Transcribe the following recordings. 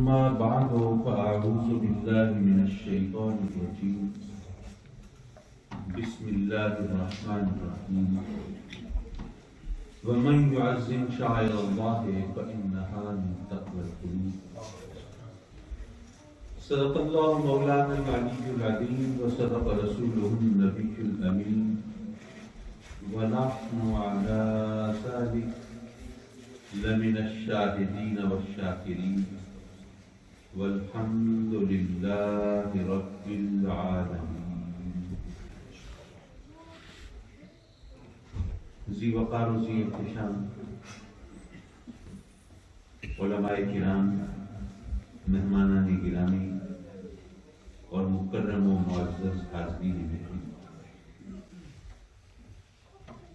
أما بعد فأعوذ بالله من الشيطان الرجيم بسم الله الرحمن الرحيم ومن يعظم شعائر الله فإنها من تقوى القلوب صدق الله مولانا العلي العظيم وصدق رسوله النبي الأمين ونحن على ذلك لمن الشاهدين والشاكرين والحمد لله رب العالمين. ذی وقار و ذی احتشام علماء کرام، مہمانان گرامی اور مکرم و معزز حاضرین محفل،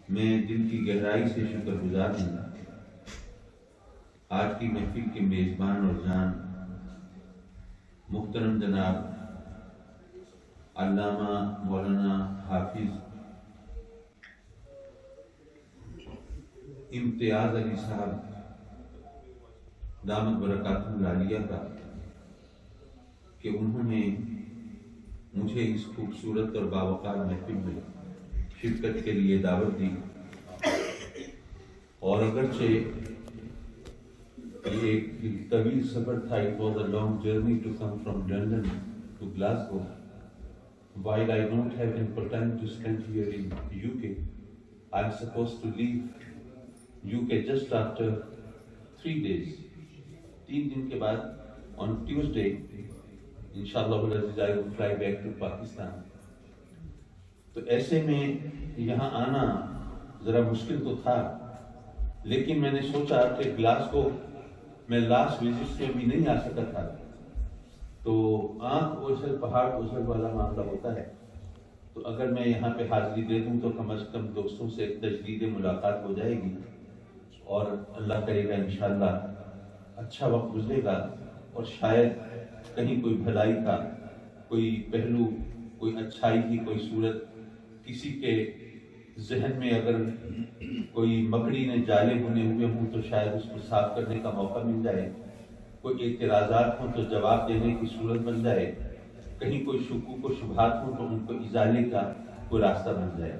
میں دل کی گہرائی سے شکر گزار ہوں آج کی محفل کے میزبان اور جان محترم جناب علامہ مولانا حافظ امتیاز علی صاحب دامت برکاتہ العالیہ کا کہ انہوں نے مجھے اس خوبصورت اور باوقار محفل میں شرکت کے لیے دعوت دی، اور اگرچہ یہ ایک طویل سفر تھا، it was a long journey to come from London to Glasgow. While I don't have ample time to spend here in UK, I'm supposed to leave UK just after 3 days. 3 دن کے بعد on Tuesday, inshallah I will fly back to Pakistan. تو ایسے میں یہاں آنا ذرا مشکل تو تھا، لیکن میں نے سوچا کہ گلاسگو میں لاسٹ وزٹ میں بھی نہیں آ سکا تھا، تو آنکھ اوجھل پہاڑ اوجھل والا معاملہ ہوتا ہے، تو اگر میں یہاں پہ حاضری دے دوں تو کم از کم دوستوں سے ایک تجدید ملاقات ہو جائے گی، اور اللہ کرے گا انشاءاللہ اچھا وقت گزرے گا، اور شاید کہیں کوئی بھلائی کا کوئی پہلو، کوئی اچھائی کی کوئی صورت کسی کے ذہن میں اگر کوئی مکڑی نے جالے بنے ہوئے ہوں تو شاید اس کو صاف کرنے کا موقع مل جائے، کوئی اعتراضات ہوں تو جواب دینے کی صورت بن جائے، کہیں کوئی شکوک و شبہات ہوں تو ان کو ازالے کا کوئی راستہ بن جائے.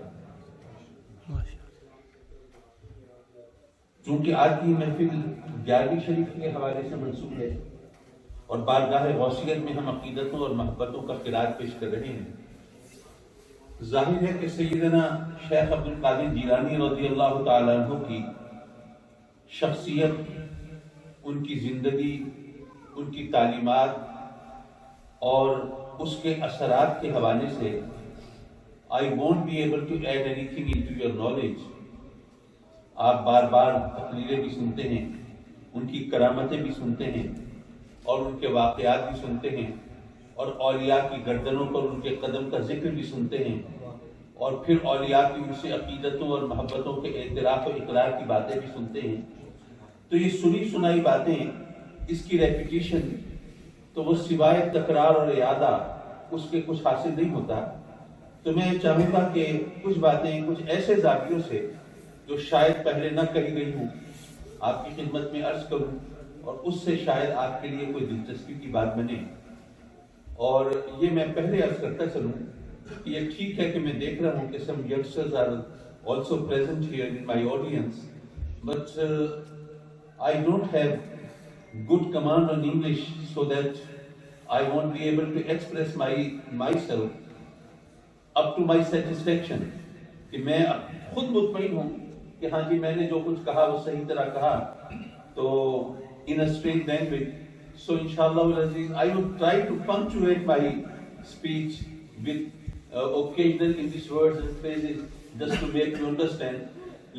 چونکہ آج کی محفل 11ویں شریف کے حوالے سے منسوب ہے اور بارگاہ غوثیت میں ہم عقیدتوں اور محبتوں کا قرار پیش کر رہے ہیں. ظاہر ہے کہ سیدنا شیخ عبد القادر جیلانی رضی اللہ تعالیٰ عنہ کی شخصیت، ان کی زندگی، ان کی تعلیمات اور اس کے اثرات کے حوالے سے I won't be able to add anything into your knowledge. آپ بار بار تقریریں بھی سنتے ہیں، ان کی کرامتیں بھی سنتے ہیں اور ان کے واقعات بھی سنتے ہیں، اور اولیاء کی گردنوں پر ان کے قدم کا ذکر بھی سنتے ہیں، اور پھر اولیاء کی ان سے عقیدتوں اور محبتوں کے اعتراف و اقرار کی باتیں بھی سنتے ہیں. تو یہ سنی سنائی باتیں، اس کی ریپیٹیشن، تو وہ سوائے تکرار اور اعادہ اس کے کچھ حاصل نہیں ہوتا. تو میں چاہوں گا کہ کچھ باتیں کچھ ایسے زاویوں سے جو شاید پہلے نہ کہی گئی ہوں آپ کی خدمت میں عرض کروں، اور اس سے شاید آپ کے لیے کوئی دلچسپی کی بات بنے. اور یہ میں پہلے عرض کرتا چلوں کہ یہ ٹھیک ہے کہ میں دیکھ رہا ہوں کہ some youngsters are also present here in my audience, but I don't have good command on English so that I won't be able to express myself up to my satisfaction. کہ میں خود مطمئن ہوں کہ ہاں جی میں نے جو کچھ کہا وہ صحیح طرح کہا، تو in a straight language. So inshallah I will try to punctuate my speech with occasional English words and phrases just to make you understand.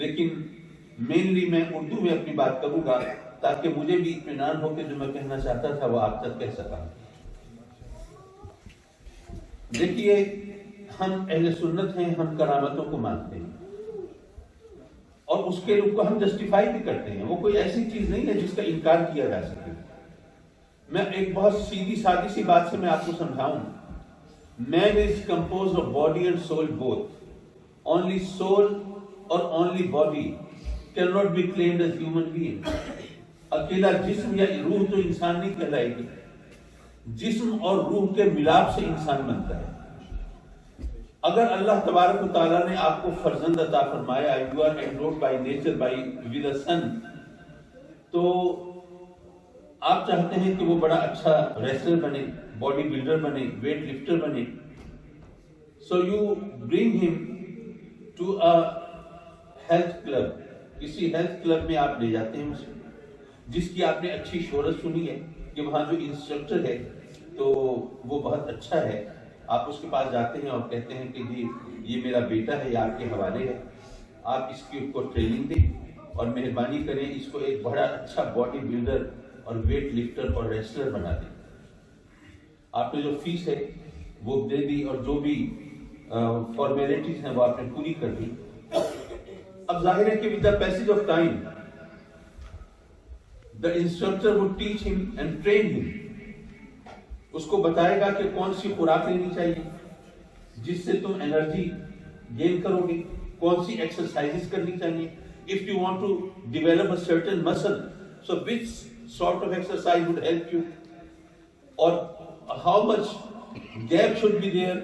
لیکن mainly میں اردو میں اپنی بات کروں گا تاکہ مجھے بھی اطمینان ہو کہ جو میں کہنا چاہتا تھا وہ آپ تک کہہ سکا. دیکھیے، ہم اہل سنت ہیں، ہم کرامتوں کو مانتے ہیں اور اس کے لوگ کو ہم جسٹیفائی بھی کرتے ہیں. وہ کوئی ایسی چیز نہیں ہے جس کا انکار کیا جا سکے. میں ایک بہت سیدھی سادی سی بات سے میں آپ کو سمجھاؤں. Man is composed of body and soul both. Only soul or only body cannot be claimed as human being. اکیلا جسم یا روح تو انسان نہیں کہلائے گی. جسم اور روح کے ملاپ سے انسان بنتا ہے. اگر اللہ تبارک و تعالیٰ نے آپ کو فرزند عطا فرمایا, you are endowed by nature with a son, تو آپ چاہتے ہیں کہ وہ بڑا اچھا ریسلر بنے, باڈی بلڈر بنے, ویٹ لفٹر بنے. سو یو برنگ ہم ٹو اے ہیلتھ کلب. کسی ہیلتھ کلب میں آپ لے جاتے ہیں اسے, جس کی آپ نے اچھی شہرت سنی ہے کہ وہاں جو انسٹرکٹر ہے تو وہ بہت اچھا ہے. آپ اس کے پاس جاتے ہیں اور کہتے ہیں کہ جی یہ میرا بیٹا ہے, یہ آپ کے حوالے ہے, آپ اس کی کو ٹریننگ دیں اور مہربانی کریں اس کو ایک بڑا اچھا باڈی بلڈر اور ویٹ لفٹر اور ریسلر بنا دیں. آپ نے جو فیس ہے وہ دے دی اور جو بھی فارمیلٹیز ہیں وہ آپ نے پوری کر دی. اب ظاہر ہے کہ with the passage of time the instructor would teach ہم اینڈ ٹرین ہم. اس کو بتائے گا کہ کون سی خوراک لینی چاہیے جس سے تم انرجی گین کرو گے, کون سی ایکسرسائزز کرنی چاہیے. If you want to develop a certain muscle, so which sort of exercise would help you, or how much gap should be there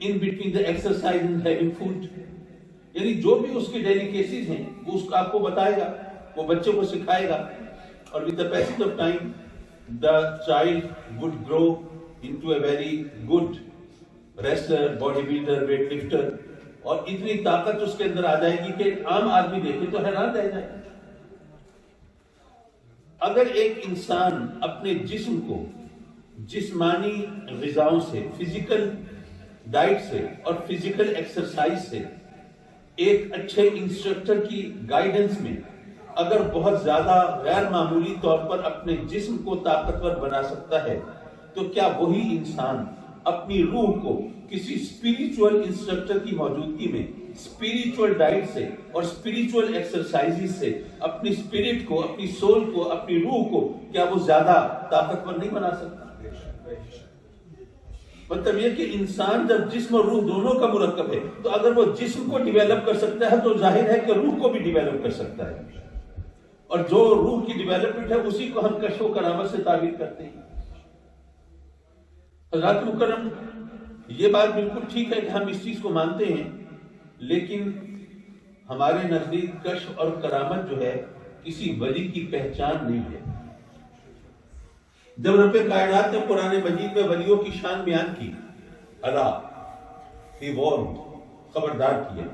in between the exercise and having food. یعنی جو بھی اس کی ڈیلیکیسیز ہیں وہ اس کو آپ کو بتائے گا, وہ بچوں کو سکھائے گا. اور with the passage of time the child would grow into a very good wrestler, body builder, weight lifter, اور اتنی طاقت اس کے اندر آ جائے گی کہ عام آدمی دیکھے تو حیران رہ جائے. اگر ایک انسان اپنے جسم کو جسمانی غذاؤں سے, فزیکل ڈائٹ سے اور فزیکل ایکسرسائز سے ایک اچھے انسٹرکٹر کی گائیڈنس میں اگر بہت زیادہ غیر معمولی طور پر اپنے جسم کو طاقتور بنا سکتا ہے, تو کیا وہی انسان اپنی روح کو کسی اسپریچول انسٹرکٹر کی موجودگی میں اسپریچول ڈائٹ سے اور اسپریچول ایکسرسائز سے اپنی اسپرٹ کو, اپنی سول کو, اپنی روح کو کیا وہ زیادہ طاقتور نہیں بنا سکتا؟ مطلب یہ کہ انسان جب جسم اور روح دونوں کا مرکب ہے تو اگر وہ جسم کو ڈیویلپ کر سکتا ہے تو ظاہر ہے کہ روح کو بھی ڈیویلپ کر سکتا ہے. اور جو روح کی ڈیویلپمنٹ ہے اسی کو ہم کشف و کرامت سے تعبیر کرتے ہیں. حضرات مکرم, یہ بات بالکل ٹھیک ہے کہ ہم اس چیز کو مانتے ہیں, لیکن ہمارے نزدیک کشف اور کرامت جو ہے کسی ولی کی پہچان نہیں ہے. جب رب کائنات نے قرآن مجید میں ولیوں کی شان بیان کی, اللہ ہی وارنڈ, خبردار کیا,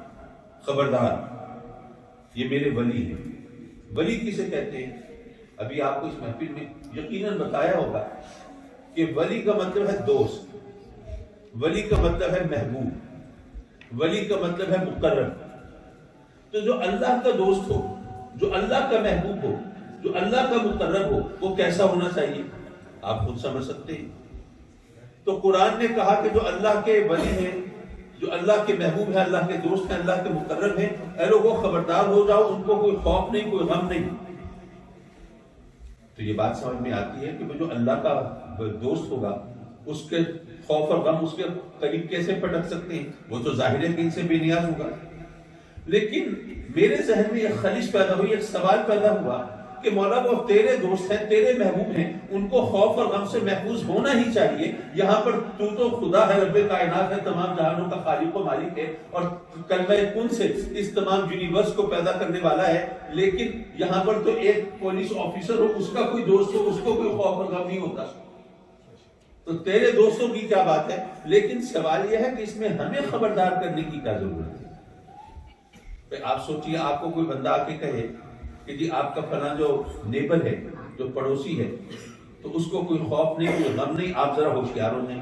خبردار یہ میرے ولی ہیں. ولی کسے کہتے ہیں؟ ابھی آپ کو اس محفل میں یقیناً بتایا ہوگا کہ ولی کا مطلب ہے دوست, ولی کا مطلب ہے محبوب, ولی کا مطلب ہے مقرب. تو جو اللہ کا دوست ہو, جو اللہ کا محبوب ہو, جو اللہ کا مقرب ہو, وہ کیسا ہونا چاہیے آپ خود سمجھ سکتے ہیں. تو قرآن نے کہا کہ جو اللہ کے ولی ہیں, جو اللہ کے محبوب ہیں, اللہ کے دوست ہیں, اللہ کے مقرب ہیں, اے لوگوں خبردار ہو جاؤ, ان کو کوئی خوف نہیں, کوئی غم نہیں. تو یہ بات سمجھ میں آتی ہے کہ جو اللہ کا دوست ہوگا اس کے خوف اور غم اس کے قریب کیسے پٹک سکتے ہیں؟ وہ تو ظاہر ہے کہ ان سے بے نیاز ہوگا. لیکن میرے ذہن میں ایک خلش پیدا ہوئی, ایک سوال پیدا ہوا کہ مولا وہ تیرے دوست ہیں, تیرے محبوب ہیں, ان کو خوف اور غم سے محفوظ ہونا ہی چاہیے. یہاں پر تو خدا ہے, رب کائنات ہے, تمام جہانوں کا خالق و مالک ہے, اور کلمہ کن سے اس تمام یونیورس کو پیدا کرنے والا ہے. لیکن یہاں پر تو ایک پولیس آفیسر ہو, اس کا کوئی دوست ہو, اس کو کوئی خوف اور غم نہیں ہوتا. تو تیرے دوستوں کی کیا بات ہے؟ لیکن سوال یہ ہے کہ اس میں ہمیں خبردار کرنے کی کیا ضرورت ہے؟ آپ سوچئے, آپ کو کوئی بندہ آ کے کہے کہ جی آپ کا فلاں جو نیبر ہے, جو پڑوسی ہے, تو اس کو کوئی خوف نہیں, کوئی غم نہیں, آپ ذرا ہوشیار ہو جائیں.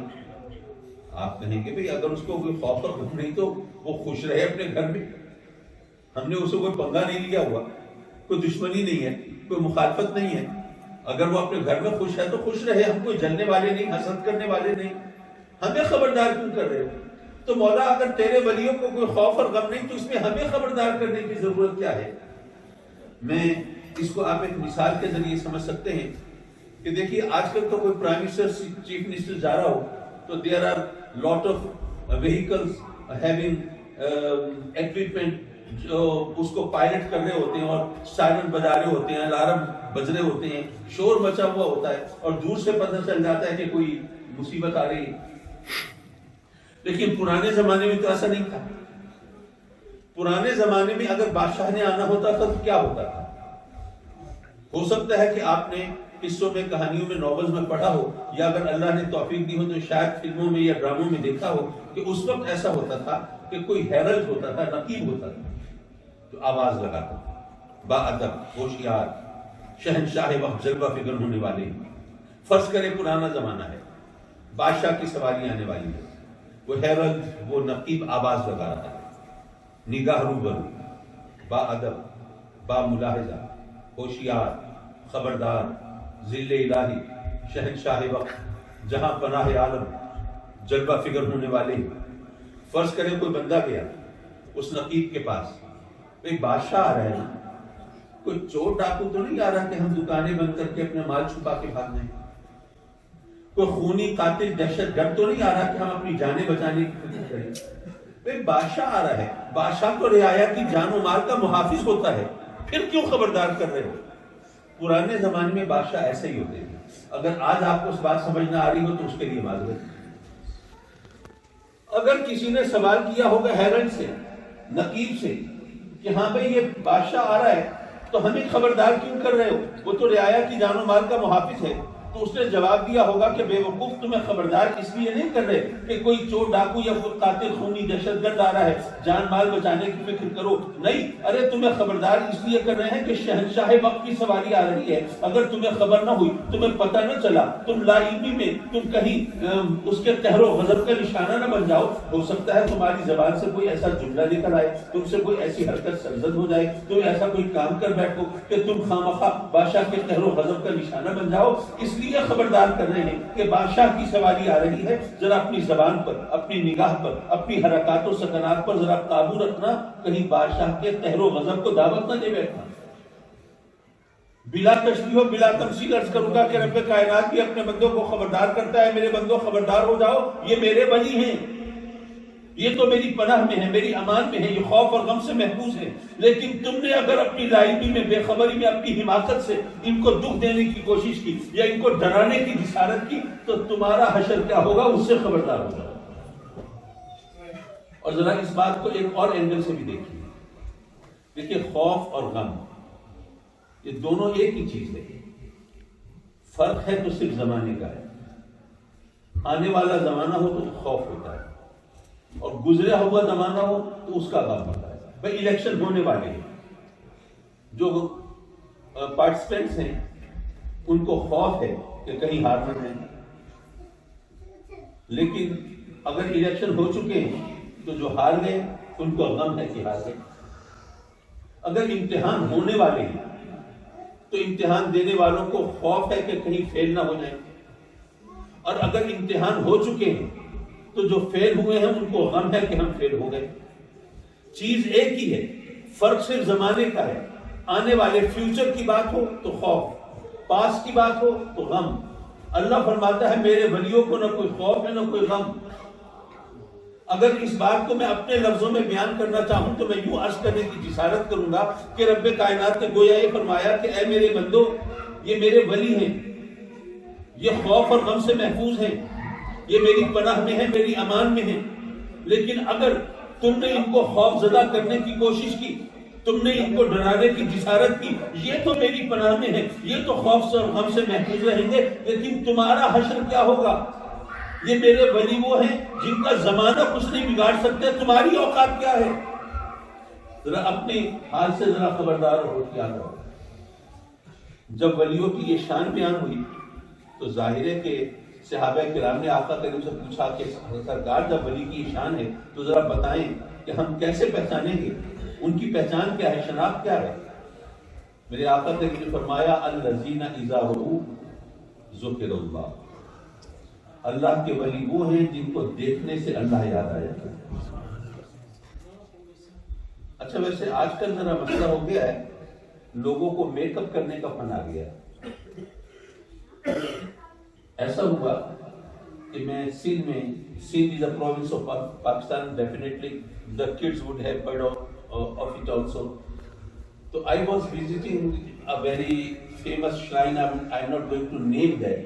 آپ کہیں کہ بھئی اگر اس کو کوئی خوف اور غم نہیں تو وہ خوش رہے اپنے گھر میں, ہم نے اسے کوئی پنگا نہیں لیا ہوا, کوئی دشمنی نہیں ہے, کوئی مخالفت نہیں ہے. اگر وہ اپنے گھر میں خوش ہے تو خوش رہے, ہم کوئی جلنے والے نہیں, حسد کرنے والے نہیں. ہمیں خبردار کیوں کر رہے ہو؟ تو مولا اگر تیرے ولیوں کو کوئی خوف اور غم نہیں تو اس میں ہمیں خبردار کرنے کی ضرورت کیا ہے؟ میں اس کو آپ ایک مثال کے ذریعے سمجھ سکتے ہیں کہ دیکھیے آج کل تو کوئی پرائم منسٹر, چیف منسٹر جا رہا ہو تو there are lot of vehicles having equipment جو اس کو پائلٹ کر رہے ہوتے ہیں اور سائرن بجا رہے ہوتے ہیں، الارم بج رہے ہوتے ہیں، شور مچا ہوا ہوتا ہے اور دور سے پتہ چل جاتا ہے کہ کوئی مصیبت آ رہی ہے۔ لیکن پرانے زمانے میں تو ایسا نہیں تھا۔ پرانے زمانے میں اگر بادشاہ نے آنا ہوتا تھا تو کیا ہوتا تھا؟ ہو سکتا ہے کہ آپ نے قصوں میں، کہانیوں میں، ناولز میں پڑھا ہو، یا اگر اللہ نے توفیق دی ہو تو شاید فلموں میں یا ڈراموں میں دیکھا ہو کہ اس وقت ایسا ہوتا تھا کہ کوئی ہیرلڈ ہوتا تھا، نقیب ہوتا تھا، تو آواز لگاتا تھا، با ادب، ہوشیار، شہنشاہ وقت، جلوہ فگر ہونے والے۔ فرض کرے پرانا زمانہ ہے، بادشاہ کی سواری آنے والی ہے، وہ ہیرلڈ، وہ نقیب آواز لگا رہا ہے، نگاہ روبرو، با ادب، با ملاحظہ، ہوشیار، خبردار، ذل الہی، شہنشاہ وقت، جہاں پناہ عالم، جلوہ فگر ہونے والے۔ فرض کریں کوئی بندہ گیا اس نقیب کے پاس، ایک بادشاہ آ رہا ہے نا، کوئی چور ڈاکو تو نہیں آ رہا کہ ہم دکانیں بند کر کے اپنا مال چھپا کے بھاگ جائیں، کوئی خونی قاتل دہشت گرد تو نہیں آ رہا کہ ہم اپنی جانیں بچانے کی کوشش کریں۔ ایک بادشاہ آ رہا ہے، بادشاہ تو رعایا کی جان و مال کا محافظ ہوتا ہے، پھر کیوں خبردار کر رہے ہو؟ پرانے زمانے میں بادشاہ ایسے ہی ہوتے ہیں۔ اگر آج آپ کو اس بات سمجھ نہ آ رہی ہو تو اس کے لیے معذرت۔ اگر کسی نے سوال کیا ہوگا ہیرلڈ سے، نقیب سے، کہ ہاں بھئی یہ بادشاہ آ رہا ہے تو ہمیں خبردار کیوں کر رہے ہو، وہ تو رعایا کی جان و مال کا محافظ ہے، تو اس نے جواب دیا ہوگا کہ بے وقوف، تمہیں خبردار اس لیے نہیں کر رہے کہ کوئی چور ڈاکو یا کوئی قاتل خونی دہشت گرد آ رہا ہے، جان مال بچانے کی فکر کرو، نہیں، ارے تمہیں خبردار اس لیے کر رہے ہیں کہ شہنشاہ وقت کی سواری آ رہی ہے، اگر تمہیں خبر نہ ہوئی، تمہیں پتہ نہ چلا، تم لا علمی میں تم کہیں اس کے قہر و غضب کا نشانہ نہ بن جاؤ، ہو سکتا ہے تمہاری زبان سے کوئی ایسا جملہ نکل آئے، تم سے کوئی ایسی حرکت سرزد ہو جائے، تم ایسا کوئی کام کر بیٹھو کہ تم خامخواہ بادشاہ کے قہر و غضب کا نشانہ بن جاؤ، اس لیے خبردار کر رہے ہیں کہ بادشاہ کی سواری آ رہی ہے، ذرا اپنی زبان پر، اپنی نگاہ پر، اپنی حرکات و سکنات پر ذرا قابو رکھنا، کہیں بادشاہ کے قہر و غضب کو دعوت نہ دے بیٹھنا۔ بلا تشبیہ و بلا تمثیل عرض کروں گا کہ رب کائنات بھی اپنے بندوں کو خبردار کرتا ہے، میرے بندوں خبردار ہو جاؤ، یہ میرے ولی ہیں، یہ تو میری پناہ میں ہے، میری امان میں ہے، یہ خوف اور غم سے محفوظ ہے، لیکن تم نے اگر اپنی لاعلمی میں، بے خبری میں، اپنی حماقت سے ان کو دکھ دینے کی کوشش کی یا ان کو ڈرانے کی جسارت کی تو تمہارا حشر کیا ہوگا، اس سے خبردار ہو جاؤ۔ اور ذرا اس بات کو ایک اور اینگل سے بھی دیکھیے، دیکھیے خوف اور غم یہ دونوں ایک ہی چیز ہے، فرق ہے تو صرف زمانے کا ہے۔ آنے والا زمانہ ہو تو خوف ہوتا ہے اور گزرا ہوا زمانہ ہو تو اس کا غم ہوتا ہے۔ بھائی الیکشن ہونے والے ہیں، جو پارٹیسپینٹس ہیں ان کو خوف ہے کہ کہیں ہار نہ جائیں، لیکن اگر الیکشن ہو چکے ہیں تو جو ہار گئے ان کو غم ہے کہ ہار گئے۔ اگر امتحان ہونے والے ہیں تو امتحان دینے والوں کو خوف ہے کہ کہیں فیل نہ ہو جائیں، اور اگر امتحان ہو چکے ہیں تو جو فیل ہوئے ہیں ان کو غم ہے کہ ہم فیل ہو گئے۔ چیز ایک ہی ہے، فرق صرف زمانے کا ہے۔ آنے والے فیوچر کی بات ہو تو خوف، پاس کی بات ہو تو غم۔ اللہ فرماتا ہے میرے ولیوں کو نہ کوئی خوف ہے نہ کوئی غم۔ اگر اس بات کو میں اپنے لفظوں میں بیان کرنا چاہوں تو میں یوں عرض کرنے کی جسارت کروں گا کہ رب کائنات نے گویا یہ فرمایا کہ اے میرے بندو، یہ میرے ولی ہیں، یہ خوف اور غم سے محفوظ ہیں، یہ میری پناہ میں ہے، میری امان میں ہے، لیکن اگر تم نے ان کو خوف زدہ کرنے کی کوشش کی، تم نے ان کو ڈرانے کی جسارت کی، یہ تو میری پناہ میں ہے، یہ تو خوف سے اور غم سے محفوظ رہیں گے، لیکن تمہارا حشر کیا ہوگا؟ یہ میرے ولی وہ ہیں جن کا زمانہ کچھ نہیں بگاڑ سکتے، تمہاری اوقات کیا ہے؟ ذرا اپنے حال سے ذرا خبردار اور ہوشیار رہو۔ جب ولیوں کی یہ شان بیان ہوئی تو ظاہر ہے کہ صحابہ کرام نے آقا کریم سے پوچھا کہ سرکار جب ولی کی شان ہے تو ذرا بتائیں کہ ہم کیسے پہچانیں گے، ان کی پہچان کیا ہے، شناخت کیا ہے؟ میرے آقا کریم نے فرمایا الذین اذا رؤوا ذکر اللہ، اللہ کے ولی وہ ہیں جن کو دیکھنے سے اللہ یاد آ جاتا ہے۔ اچھا ویسے آج کل ذرا مسئلہ ہو گیا ہے، لوگوں کو میک اپ کرنے کا فن آ گیا ہے۔ ایسا ہوا کہ میں سندھ میں، Sindh is a province of Pakistan, definitely the kids would have heard of it also. So I was visiting a very famous shrine. I'm not going to name that,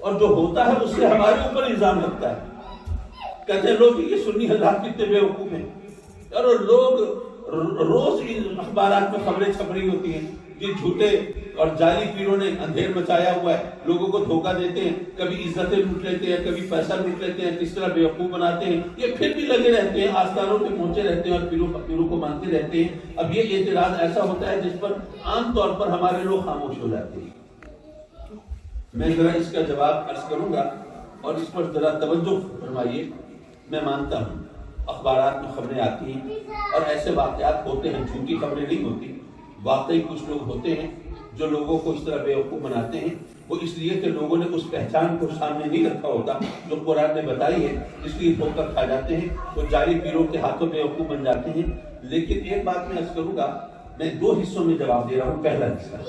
اور جو ہوتا ہے اس سے ہمارے اوپر الزام لگتا ہے. کہتے ہیں لوگ یہ سنی حضرات کتنے بیوقوف ہیں. اور لوگ روز اخبارات میں خبریں چھپ رہی ہوتی ہیں کہ جھوٹے اور جعلی پیروں نے اندھیر مچایا ہوا ہے, لوگوں کو دھوکہ دیتے ہیں, کبھی عزتیں لوٹ لیتے ہیں, کبھی پیسہ لوٹ لیتے ہیں, کس طرح بیوقوف بناتے ہیں. یہ پھر بھی لگے رہتے ہیں, آستانوں پہ پہنچے رہتے ہیں اور پیروں کو مانتے رہتے ہیں. اب یہ اعتراض ایسا ہوتا ہے جس پر عام طور پر ہمارے لوگ خاموش ہو جاتے ہیں. میں ذرا اس کا جواب عرض کروں گا اور اس پر ذرا توجہ فرمائیے. میں مانتا ہوں اخبارات میں خبریں آتی ہیں اور ایسے واقعات ہوتے ہیں, جھوٹی خبریں نہیں ہوتی. واقعی کچھ لوگ ہوتے ہیں جو لوگوں کو اس طرح بیوقوف بناتے ہیں, وہ اس لیے کہ لوگوں نے اس پہچان کو سامنے نہیں رکھا ہوتا جو قرآن نے بتائی ہے, اس لیے دھوکہ کھا جاتے ہیں, وہ جعلی پیروں کے ہاتھوں بیوقوف بن جاتے ہیں. لیکن ایک بات میں عرض کروں گا, میں 2 حصوں میں جواب دے رہا ہوں. پہلا حصہ,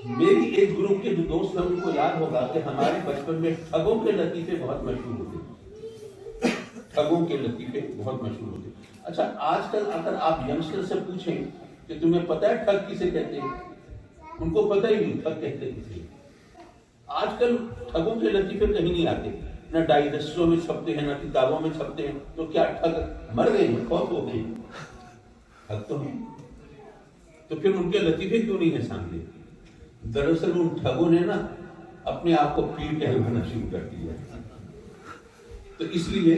میری ایک گروپ کے جو دوست ہیں ان کو یاد ہوگا کہ ہمارے بچپن میں ٹھگوں کے لطیفے بہت مشہور ہوتے. ٹھگوں کے لطیفے بہت مشہور ہوتے. اچھا, آج کل اگر آپ ینگسٹر سے پوچھیں کہ تمہیں پتہ ہے ٹھگ کسے کہتے ہیں, ان کو پتہ ہی نہیں ٹھگ کہتے کسے. آج کل ٹھگوں کے لطیفے کہیں نہیں آتے, نہ ڈائجسٹوں میں چھپتے ہیں, نہ کتابوں میں چھپتے ہیں. تو کیا ٹھگ مر گئے ہیں, فوت ہو گئے ہیں؟ ٹھگ تو ہیں, تو پھر ان کے لطیفے کیوں نہیں ہیں سامنے؟ دراصل ان ٹھگوں نے نا اپنے آپ کو پیر کہلوانا شروع کر دیا. تو اس لیے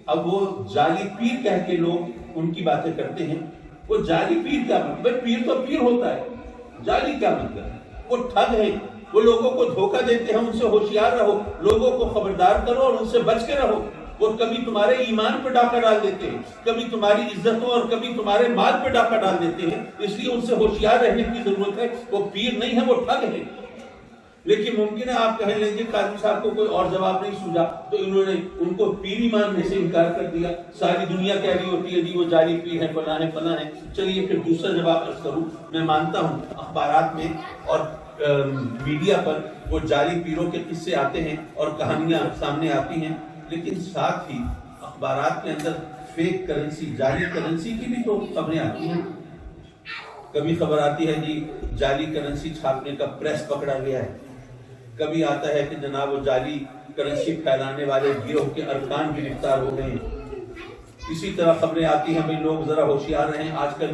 اب وہ جعلی پیر کہہ کے لوگ ان کی باتیں کرتے ہیں. وہ جعلی پیر کیا مطلب؟ پیر تو پیر ہوتا ہے, جعلی کیا مطلب؟ وہ ٹھگ ہیں, وہ لوگوں کو دھوکہ دیتے ہیں. ان سے ہوشیار رہو, لوگوں کو خبردار کرو اور ان سے بچ کے رہو. وہ کبھی تمہارے ایمان پہ ڈاکہ ڈال دیتے ہیں, کبھی تمہاری عزتوں اور کبھی تمہارے مال پہ ڈاکہ ڈال دیتے ہیں. اس لیے ان سے ہوشیار رہنے کی ضرورت ہے. وہ پیر نہیں ہے, وہ ٹھگ ہے. لیکن ممکن ہے آپ کہہ لیں گے قاضی صاحب کو کوئی اور جواب نہیں سوجا تو انہوں نے ان کو پیر ہی ماننے سے انکار کر دیا. ساری دنیا کہہ رہی ہوتی ہے جی وہ جعلی پیر ہے, فلاں ہے فلاں ہے. چلیے پھر دوسرا جواب عرض کروں. میں مانتا ہوں اخبارات میں اور میڈیا پر وہ جعلی پیروں کے قصے آتے ہیں اور کہانیاں سامنے آتی ہیں, لیکن ساتھ ہی اخبارات کے اندر فیک کرنسی, جعلی کرنسی کی بھی تو خبریں آتی ہیں. کبھی خبر آتی ہے جی جعلی کرنسی چھاپنے کا پریس پکڑا گیا ہے, کبھی آتا ہے کہ جناب وہ جعلی کرنسی پھیلانے والے گروہ کے ارکان گرفتار ہو گئے ہیں. اسی طرح خبریں آتی ہیں, بھئی لوگ ذرا ہوشیار رہیں, آج کل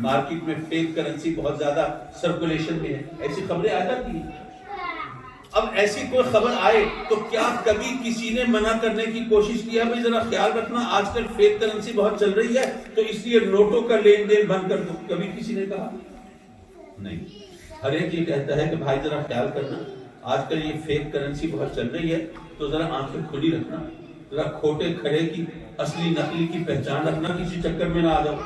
مارکیٹ میں فیک کرنسی بہت زیادہ سرکولیشن میں ہے. ایسی خبریں آ جاتی ہیں. اب ایسی کوئی خبر آئے تو کیا کبھی کسی نے منع کرنے کی کوشش کیا بھئی ذرا خیال رکھنا آج کل فیک کرنسی بہت چل رہی ہے تو اس لیے نوٹوں کا لین دین بند کر دو؟ کبھی کسی نے کہا نہیں. ہر ایک یہ کہتا ہے کہ بھائی ذرا خیال کرنا, آج کل یہ فیک کرنسی بہت چل رہی ہے تو ذرا آنکھیں کھلی رکھنا, ذرا کھوٹے کھڑے کی اصلی نقلی کی پہچان رکھنا, کسی چکر میں نہ آ جاؤ.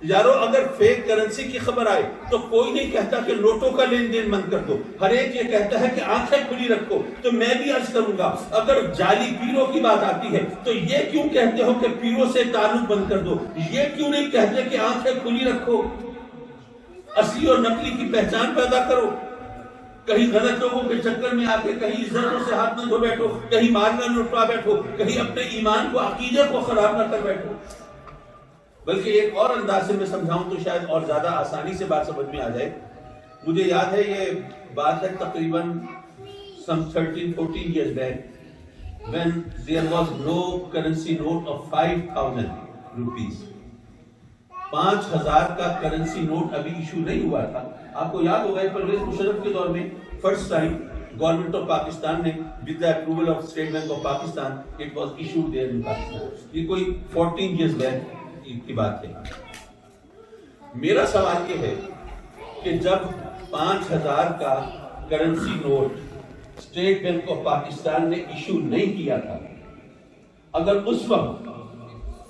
یارو اگر فیک کرنسی کی خبر آئے تو کوئی نہیں کہتا کہ نوٹوں کا لین دین بند کر دو, ہر ایک یہ کہتا ہے کہ آنکھیں کھلی رکھو. تو میں بھی عرض کروں گا اگر جعلی پیروں کی بات آتی ہے تو یہ کیوں کہتے ہو کہ پیروں سے تعلق بند کر دو؟ یہ کیوں نہیں کہتے کہ آنکھیں کھلی رکھو, اصلی اور نقلی کی پہچان پیدا کرو؟ کہیں غلط لوگوں کے چکر میں آ کے کہیں عزتوں سے ہاتھ نہ دھو بیٹھو, کہیں مال نہ لٹوا بیٹھو, کہیں اپنے ایمان کو عقیدے کو خراب نہ کر بیٹھو. بلکہ ایک اور انداز سے میں سمجھاؤں تو شاید اور زیادہ آسانی سے بات سمجھ میں آ جائے. مجھے یاد ہے یہ بات ہے تقریباً some 13-14 years back when there was no currency note of 5,000 rupees. 5,000 کا کرنسی نوٹ ابھی ایشو نہیں ہوا تھا. آپ کو یاد ہوگا پرویز مشرف کے دور میں first time government of Pakistan نے with the approval of State Bank of Pakistan it was issued there in Pakistan. یہ کوئی 14 years back کی بات ہے. میرا سوال یہ ہے کہ جب 5,000 کا currency note State Bank of Pakistan نے ایشو نہیں کیا تھا, اگر اس وقت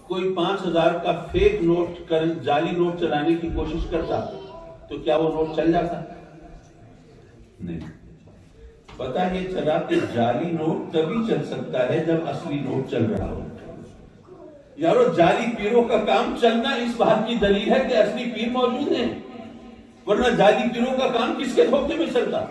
کوئی 5,000 کا فیک نوٹ جعلی نوٹ چلانے کی کوشش کرتا تو کیا وہ نوٹ چل جاتا؟ نہیں. پتہ یہ چلا کہ جعلی نوٹ تبھی چل سکتا ہے جب اصلی نوٹ چل رہا ہو. یارو جعلی پیروں کا کام چلنا اس بات کی دلیل ہے کہ اصلی پیر موجود ہیں, ورنہ جعلی پیروں کا کام کس کے دھوکے میں چلتا؟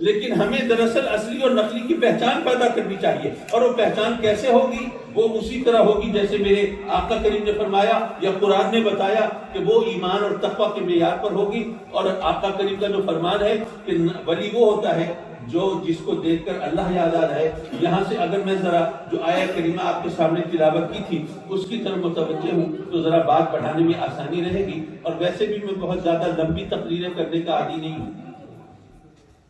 لیکن ہمیں دراصل اصلی اور نقلی کی پہچان پیدا کرنی چاہیے، اور وہ پہچان کیسے ہوگی؟ وہ اسی طرح ہوگی جیسے میرے آقا کریم نے فرمایا یا قرآن نے بتایا کہ وہ ایمان اور تقوی کے معیار پر ہوگی۔ اور آقا کریم کا جو فرمان ہے کہ ولی وہ ہوتا ہے جو جس کو دیکھ کر اللہ یاد آ رہا ہے۔ یہاں سے اگر میں ذرا جو آیہ کریمہ آپ کے سامنے تلاوت کی تھی اس کی طرف متوجہ ہوں تو ذرا بات بڑھانے میں آسانی رہے گی، اور ویسے بھی میں بہت زیادہ لمبی تقریریں کرنے کا عادی نہیں ہوں۔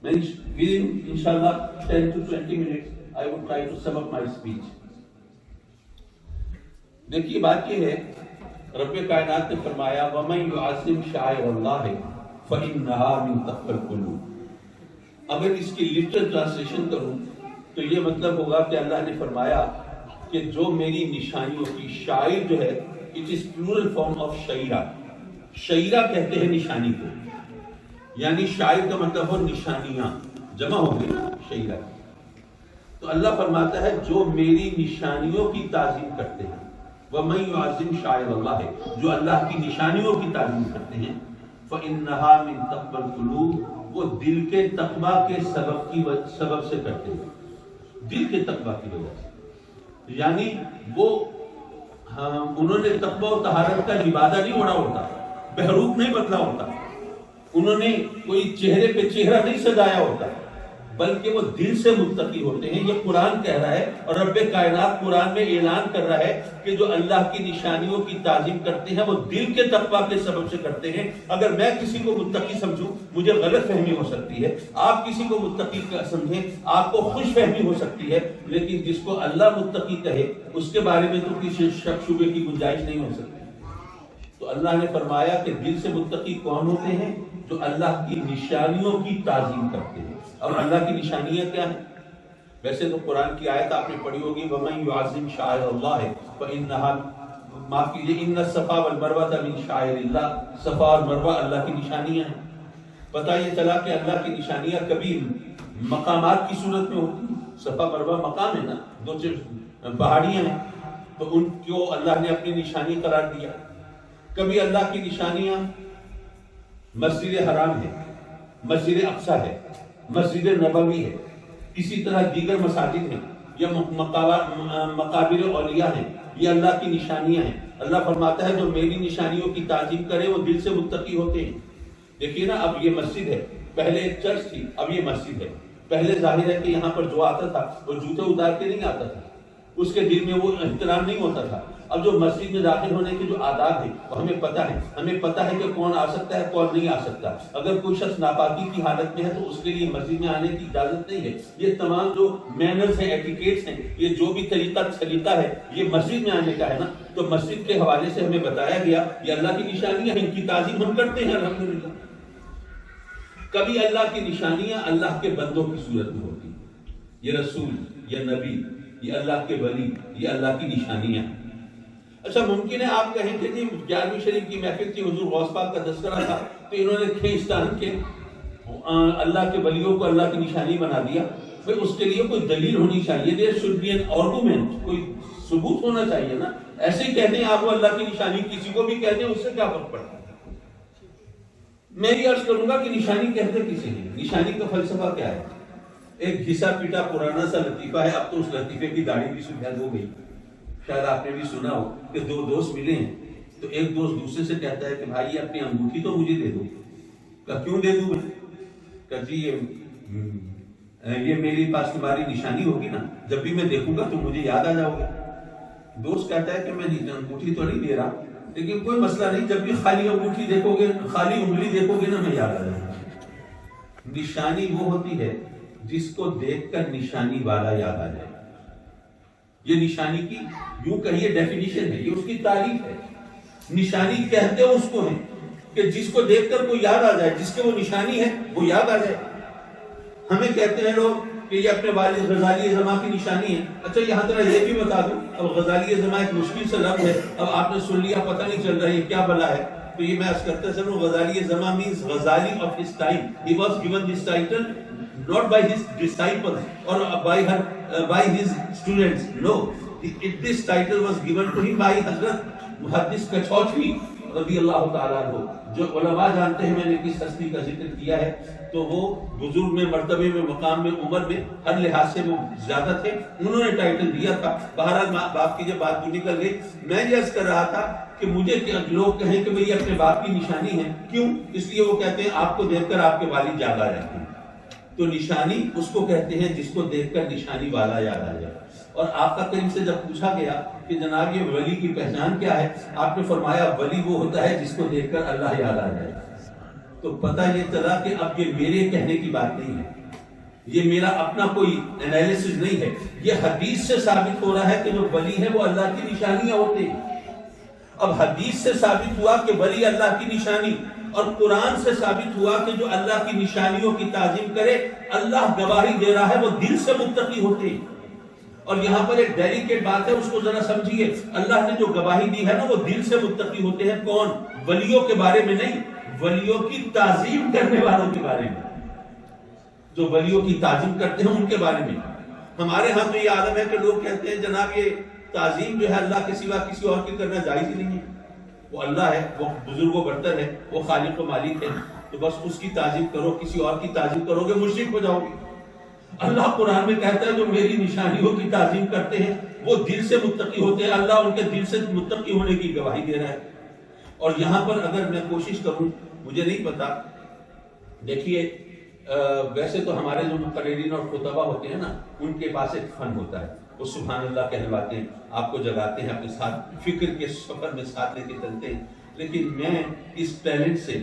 میں انشاءاللہ 10 to 20 minutes I would try to sum up my speech۔ دیکھیے بات یہ ہے، رب کائنات نے فرمایا وَمَن يُعَظِّمْ شَعَائِرَ اللَّهِ فَإِنَّهَا مِن تَقْوَى الْقُلُوبِ۔ اگر اس کی لٹرل ٹرانسلیشن کروں تو یہ مطلب ہوگا کہ اللہ نے فرمایا کہ جو میری نشانیوں کی، شاعر جو ہے it is plural form of شعیرہ، شعیرہ کہتے ہیں نشانی کو، یعنی شاعر کا مطلب ہو نشانیاں، جمع ہو گئی شعیرہ۔ تو اللہ فرماتا ہے جو میری نشانیوں کی تعظیم کرتے ہیں، وَمَن يُعَظِّمْ شَعَائِرَ اللَّهِ، جو اللہ کی نشانیوں کی تعظیم کرتے ہیں، فَإِنَّهَا مِن تَقْوَى الْقُلُوبِ، وہ دل کے تقویٰ کے سبب سے کرتے ہیں، دل کے تقویٰ کی وجہ سے، یعنی وہ انہوں نے تقویٰ و طہارت کا لبادہ نہیں اوڑھا ہوتا، بہروپ نہیں بدلا ہوتا، انہوں نے کوئی چہرے پہ چہرہ نہیں سجایا ہوتا، بلکہ وہ دل سے متقی ہوتے ہیں۔ یہ قرآن کہہ رہا ہے، اور رب کائنات قرآن میں اعلان کر رہا ہے کہ جو اللہ کی نشانیوں کی تعظیم کرتے ہیں وہ دل کے تقویٰ کے سبب سے کرتے ہیں۔ اگر میں کسی کو متقی سمجھوں مجھے غلط فہمی ہو سکتی ہے، آپ کسی کو متقی سمجھیں آپ کو خوش فہمی ہو سکتی ہے، لیکن جس کو اللہ متقی کہے اس کے بارے میں تو کسی شک شبے کی گنجائش نہیں ہو سکتی۔ تو اللہ نے فرمایا کہ دل سے متقی کون ہوتے ہیں؟ جو اللہ کی نشانیوں کی تعظیم کرتے ہیں۔ اور اللہ کی نشانیاں کیا ہیں؟ ویسے تو قرآن کی آیت آپ نے پڑھی ہوگی وَمَن يُعَظِّمْ شَعَائِرَ اللَّهِ فَإِنَّهَا، معاف کیجیے، إِنَّ الصَّفَا وَالْمَرْوَةَ مِن شَعَائِرِ اللَّهِ، صفا اور مروہ اللہ کی نشانیاں ہیں۔ پتہ یہ چلا کہ اللہ کی نشانیاں کبھی مقامات کی صورت میں ہوتی ہیں، صفا مروہ مقام ہے نا، دو پہاڑیاں ہیں، تو ان کو اللہ نے اپنی نشانی قرار دیا۔ کبھی اللہ کی نشانیاں مسجد حرام ہے، مسجد اقصی ہے، مسجد نبوی ہے، اسی طرح دیگر مساجد ہیں یا مقابر اولیاء ہیں، یہ اللہ کی نشانیاں ہیں۔ اللہ فرماتا ہے جو میری نشانیوں کی تعظیم کرے وہ دل سے متقی ہوتے ہیں۔ دیکھیے نا، اب یہ مسجد ہے، پہلے ایک چرچ تھی، اب یہ مسجد ہے۔ پہلے ظاہر ہے کہ یہاں پر جو آتا تھا وہ جوتے اتار کے نہیں آتا تھا، اس کے دل میں وہ احترام نہیں ہوتا تھا۔ اب جو مسجد میں داخل ہونے کے جو آداب ہیں وہ ہمیں پتہ ہے، ہمیں پتہ ہے کہ کون آ سکتا ہے کون نہیں آ سکتا۔ اگر کوئی شخص ناپاکی کی حالت میں ہے تو اس کے لیے مسجد میں آنے کی اجازت نہیں ہے۔ یہ تمام جو مینرز ہیں، ایٹیکیٹس ہیں، یہ جو بھی طریقہ ہے یہ مسجد میں آنے کا ہے نا۔ تو مسجد کے حوالے سے ہمیں بتایا گیا یہ اللہ کی نشانیاں ہیں، ان کی تعظیم ہم کرتے ہیں الحمدللہ۔ کبھی اللہ کی نشانیاں اللہ کے بندوں کی صورت میں ہوتی ہیں، یہ رسول، یہ نبی، یہ اللہ کے ولی، یہ اللہ کی نشانیاں ہیں۔ اچھا ممکن ہے آپ کہیں کہ جی 11ویں شریف کی محفل تھی، حضور غوث پاک کا تذکرہ تھا تو انہوں نے کھینچتان کے اللہ کے ولیوں کو اللہ کی نشانی بنا دیا۔ پھر اس کے لیے کوئی دلیل ہونی چاہیے، there should be an argument، کوئی ثبوت ہونا چاہیے نا۔ ایسے ہی کہتے ہیں آپ وہ اللہ کی نشانی کسی کو بھی کہتے ہیں، اس سے کیا فرق پڑتا ہے؟ میں یہ عرض کروں گا کہ نشانی کہتے کسی ہیں، نشانی کا فلسفہ کیا ہے؟ ایک گھسا پیٹا پرانا سا لطیفہ ہے، اب تو اس لطیفے کی داڑھی بھی سفید ہو گئی۔ شاید آپ نے بھی سنا ہو کہ دو دوست ملے ہیں تو ایک دوست دوسرے سے کہتا ہے کہ بھائی اپنی انگوٹھی تو مجھے دے دو۔ کہ کیوں دے دوں؟ کہ جی یہ میری پاس تمہاری نشانی ہوگی نا، جب بھی میں دیکھوں گا تو مجھے یاد آ جاؤ گے۔ دوست کہتا ہے کہ میں انگوٹھی تو نہیں دے رہا، لیکن کوئی مسئلہ نہیں، جب بھی خالی انگوٹھی دیکھو گے، خالی انگلی دیکھو گے نا، میں یاد آ جاؤں گا۔ نشانی وہ ہوتی ہے جس کو دیکھ کر نشانی والا یاد آ جائے۔ یہ نشانی کی یوں کہیے ڈیفینیشن ہے، یہ اس کی تعریف ہے۔ نشانی کہتے اس کو ہیں کہ جس کو دیکھ کر کوئی یاد آ جائے، جس کے وہ نشانی ہے وہ یاد آ جائے۔ ہمیں کہتے ہیں لوگ کہ یہ اپنے والد غزالی زماں کی نشانی ہے۔ اچھا یہاں ذرا یہ بھی بتا دوں، اب غزالی زماں ایک مشکل سے لفظ ہے، اب آپ نے سن لیا پتہ نہیں چل رہا ہے یہ کیا بلا ہے، تو یہ میں عرض کرتے چلوں غزالی زماں means Ghazali of his time. He was given this title not by his disciples or by his students. No, this title was given to him by Hazrat Muhaddis Kachhauchwi. رضی اللہ تعالیٰ عنہ، جو علماء جانتے ہیں میں نے کس ہستی کا ذکر کیا ہے، تو وہ بزرگ میں، مرتبے میں، مقام میں، عمر میں، ہر لحاظ سے وہ زیادہ تھے، انہوں نے ٹائٹل دیا تھا۔ بہرحال باپ کی جب بات کو نکل گئی، میں یہ عرض کر رہا تھا کہ مجھے لوگ کہیں کہ یہ اپنے باپ کی نشانی ہے، کیوں؟ اس لیے وہ کہتے ہیں آپ کو دیکھ کر آپ کے والد یاد آ جاتے ہیں، تو نشانی اس کو کہتے ہیں جس کو دیکھ کر نشانی والا یاد آ جائے۔ اور آقا کریم سے جب پوچھا گیا کہ جناب یہ ولی کی پہچان کیا ہے، آپ نے فرمایا ولی وہ ہوتا ہے جس کو دیکھ کر اللہ یاد آ جائے۔ تو پتہ یہ چلا کہ اب یہ میرے کہنے کی بات نہیں ہے، یہ میرا اپنا کوئی انالیسس نہیں ہے، یہ حدیث سے ثابت ہو رہا ہے کہ جو ولی ہے وہ اللہ کی نشانیاں ہوتے ہیں۔ اب حدیث سے ثابت ہوا کہ ولی اللہ کی نشانی، اور قرآن سے ثابت ہوا کہ جو اللہ کی نشانیوں کی تعظیم کرے، اللہ گواہی دے رہا ہے وہ دل سے متقی ہوتے ہیں۔ اور یہاں پر ایک ڈیلیکیٹ بات ہے، اس کو ذرا سمجھیے، اللہ نے جو گواہی دی ہے نا وہ دل سے متقی ہوتے ہیں۔ کون؟ ولیوں کے بارے میں نہیں، ولیوں کی تعظیم کرنے والوں کے بارے میں، جو ولیوں کی تعظیم کرتے ہیں ان کے بارے میں۔ ہمارے ہاں تو یہ عالم ہے کہ لوگ کہتے ہیں جناب یہ تعظیم جو ہے اللہ کے سوا کسی اور کی کرنا جائز ہی نہیں ہے، وہ اللہ ہے، وہ بزرگ و برتر ہے، وہ خالق و مالک ہے، تو بس اس کی تعظیم کرو، کسی اور کی تعظیم کرو گے مشرک ہو جاؤ گے۔ اللہ قرآن میں کہتا ہے جو میری نشانیوں کی تعظیم کرتے ہیں وہ دل سے متقی ہوتے ہیں، اللہ ان کے دل سے متقی ہونے کی گواہی دے رہا ہے۔ اور یہاں پر اگر میں کوشش کروں، مجھے نہیں پتا، دیکھیے ویسے تو ہمارے جو مقررین اور خطبہ ہوتے ہیں نا ان کے پاس ایک فن ہوتا ہے، وہ سبحان اللہ کہلواتے ہیں، آپ کو جگاتے ہیں، اپنے ساتھ فکر کے سفر میں ساتھ لے کے چلتے ہیں۔ لیکن میں اس ٹیلنٹ سے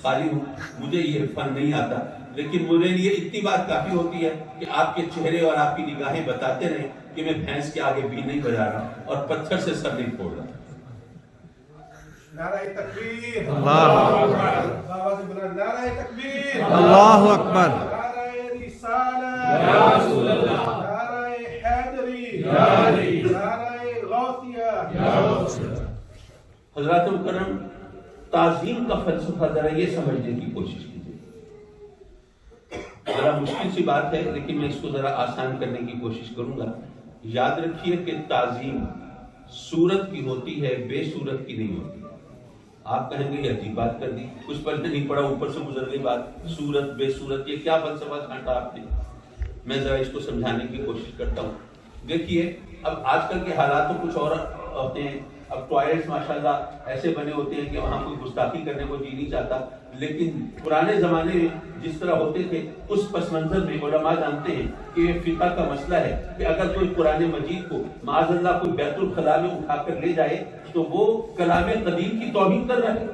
خالی ہوں، مجھے یہ فن نہیں آتا، لیکن مجھے لیے اتنی بات کافی ہوتی ہے کہ آپ کے چہرے اور آپ کی نگاہیں بتاتے رہیں کہ میں بھینس کے آگے بھی نہیں بجا رہا اور پتھر سے سر نہیں پھوڑ رہا۔ نعرہ تکبیر، اللہ نعرہ تکبیر، اللہ اکبر، نعرہ رسالہ، یا رسول اللہ، نعرہ حیدری، یا علی، نعرہ غوثیہ، یا رسول اللہ۔ حضرات مکرم، تعظیم کا فلسفہ ذرا یہ سمجھنے کی کوشش کیجیے، ذرا مشکل سی بات ہے لیکن میں اس کو ذرا آسان کرنے کی کوشش کروں گا۔ یاد رکھیے کہ تعظیم صورت کی ہوتی ہے، بے صورت کی نہیں ہوتی۔ آپ کہیں گے یہ عجیب بات کر دی، کچھ پڑھنے نہیں پڑا، اوپر سے گزر گئی بات، صورت بے صورت، یہ کیا فلسفہ چھانٹا آپ نے؟ میں ذرا اس کو سمجھانے کی کوشش کرتا ہوں۔ دیکھیے اب آج کل کے حالات تو کچھ اور ہوتے ہیں، اب ٹوائلٹس ماشاءاللہ ایسے بنے ہوتے ہیں کہ وہاں کوئی گستاخی کرنے کو جی نہیں چاہتا، لیکن پرانے زمانے میں جس طرح ہوتے تھے اس پس منظر میں علماء جانتے ہیں کہ یہ فقہ کا مسئلہ ہے کہ اگر کوئی قرآن مجید کو معاذ اللہ کوئی بیت الخلاء میں اٹھا کر لے جائے تو وہ کلام قدیم کی توہین کر رہا ہے،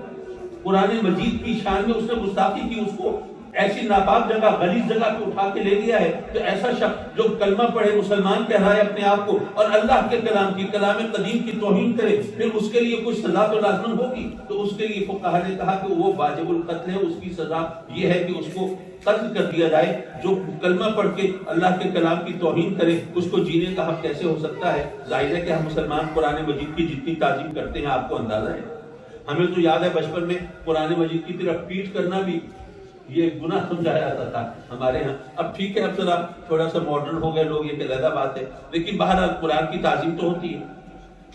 قرآن مجید کی شان میں اس نے گستاخی کی، اس کو ایسی ناپاک جگہ، غلیظ جگہ پہ اٹھا کے لے گیا ہے۔ تو ایسا شخص جو کلمہ پڑھے، مسلمان کہلائے اپنے آپ کو، اور اللہ کے کلام کی، کلام قدیم کی توہین کرے، پھر اس کے لیے کچھ سزا تو لازم ہوگی۔ تو اس کے لیے فقہا نے کہا کہ وہ واجب القتل ہے، اس کی سزا یہ ہے کہ اس کو قتل کر دیا جائے۔ جو کلمہ پڑھ کے اللہ کے کلام کی توہین کرے اس کو جینے کا حق کیسے ہو سکتا ہے؟ ظاہر ہے کہ ہم مسلمان قرآن مجید کی جتنی تعظیم کرتے ہیں آپ کو اندازہ ہے۔ ہمیں تو یاد ہے بچپن میں قرآن مجید کی طرف پیٹ کرنا بھی یہ گناہ سمجھا جاتا تھا ہمارے ہاں۔ اب ٹھیک ہے، اب ذرا تھوڑا سا ماڈرن ہو گئے لوگ، یہ علیحدہ بات ہے، لیکن بہرحال قرآن کی تعظیم تو ہوتی ہے۔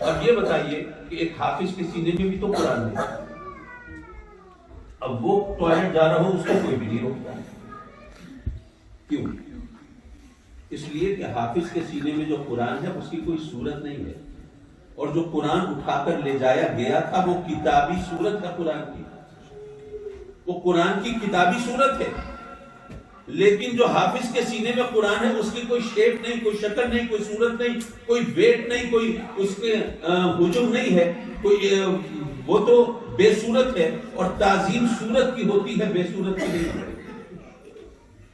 اب یہ بتائیے کہ ایک حافظ کے سینے میں بھی تو قرآن ہے، اب وہ ٹوائلٹ جا رہا ہو اس کو کوئی بھی نہیں روکتا، کیوں؟ اس لیے کہ حافظ کے سینے میں جو قرآن ہے اس کی کوئی صورت نہیں ہے، اور جو قرآن اٹھا کر لے جایا گیا تھا وہ کتابی صورت ہے قرآن کی، وہ قرآن کی کتابی صورت ہے۔ لیکن جو حافظ کے سینے میں قرآن ہے اس کی کوئی شیپ نہیں، کوئی شکل نہیں، کوئی صورت نہیں، کوئی ویٹ نہیں، کوئی اس کے حجم نہیں ہے، کوئی وہ تو بے صورت ہے، اور تعظیم صورت کی ہوتی ہے، بے صورت کی نہیں۔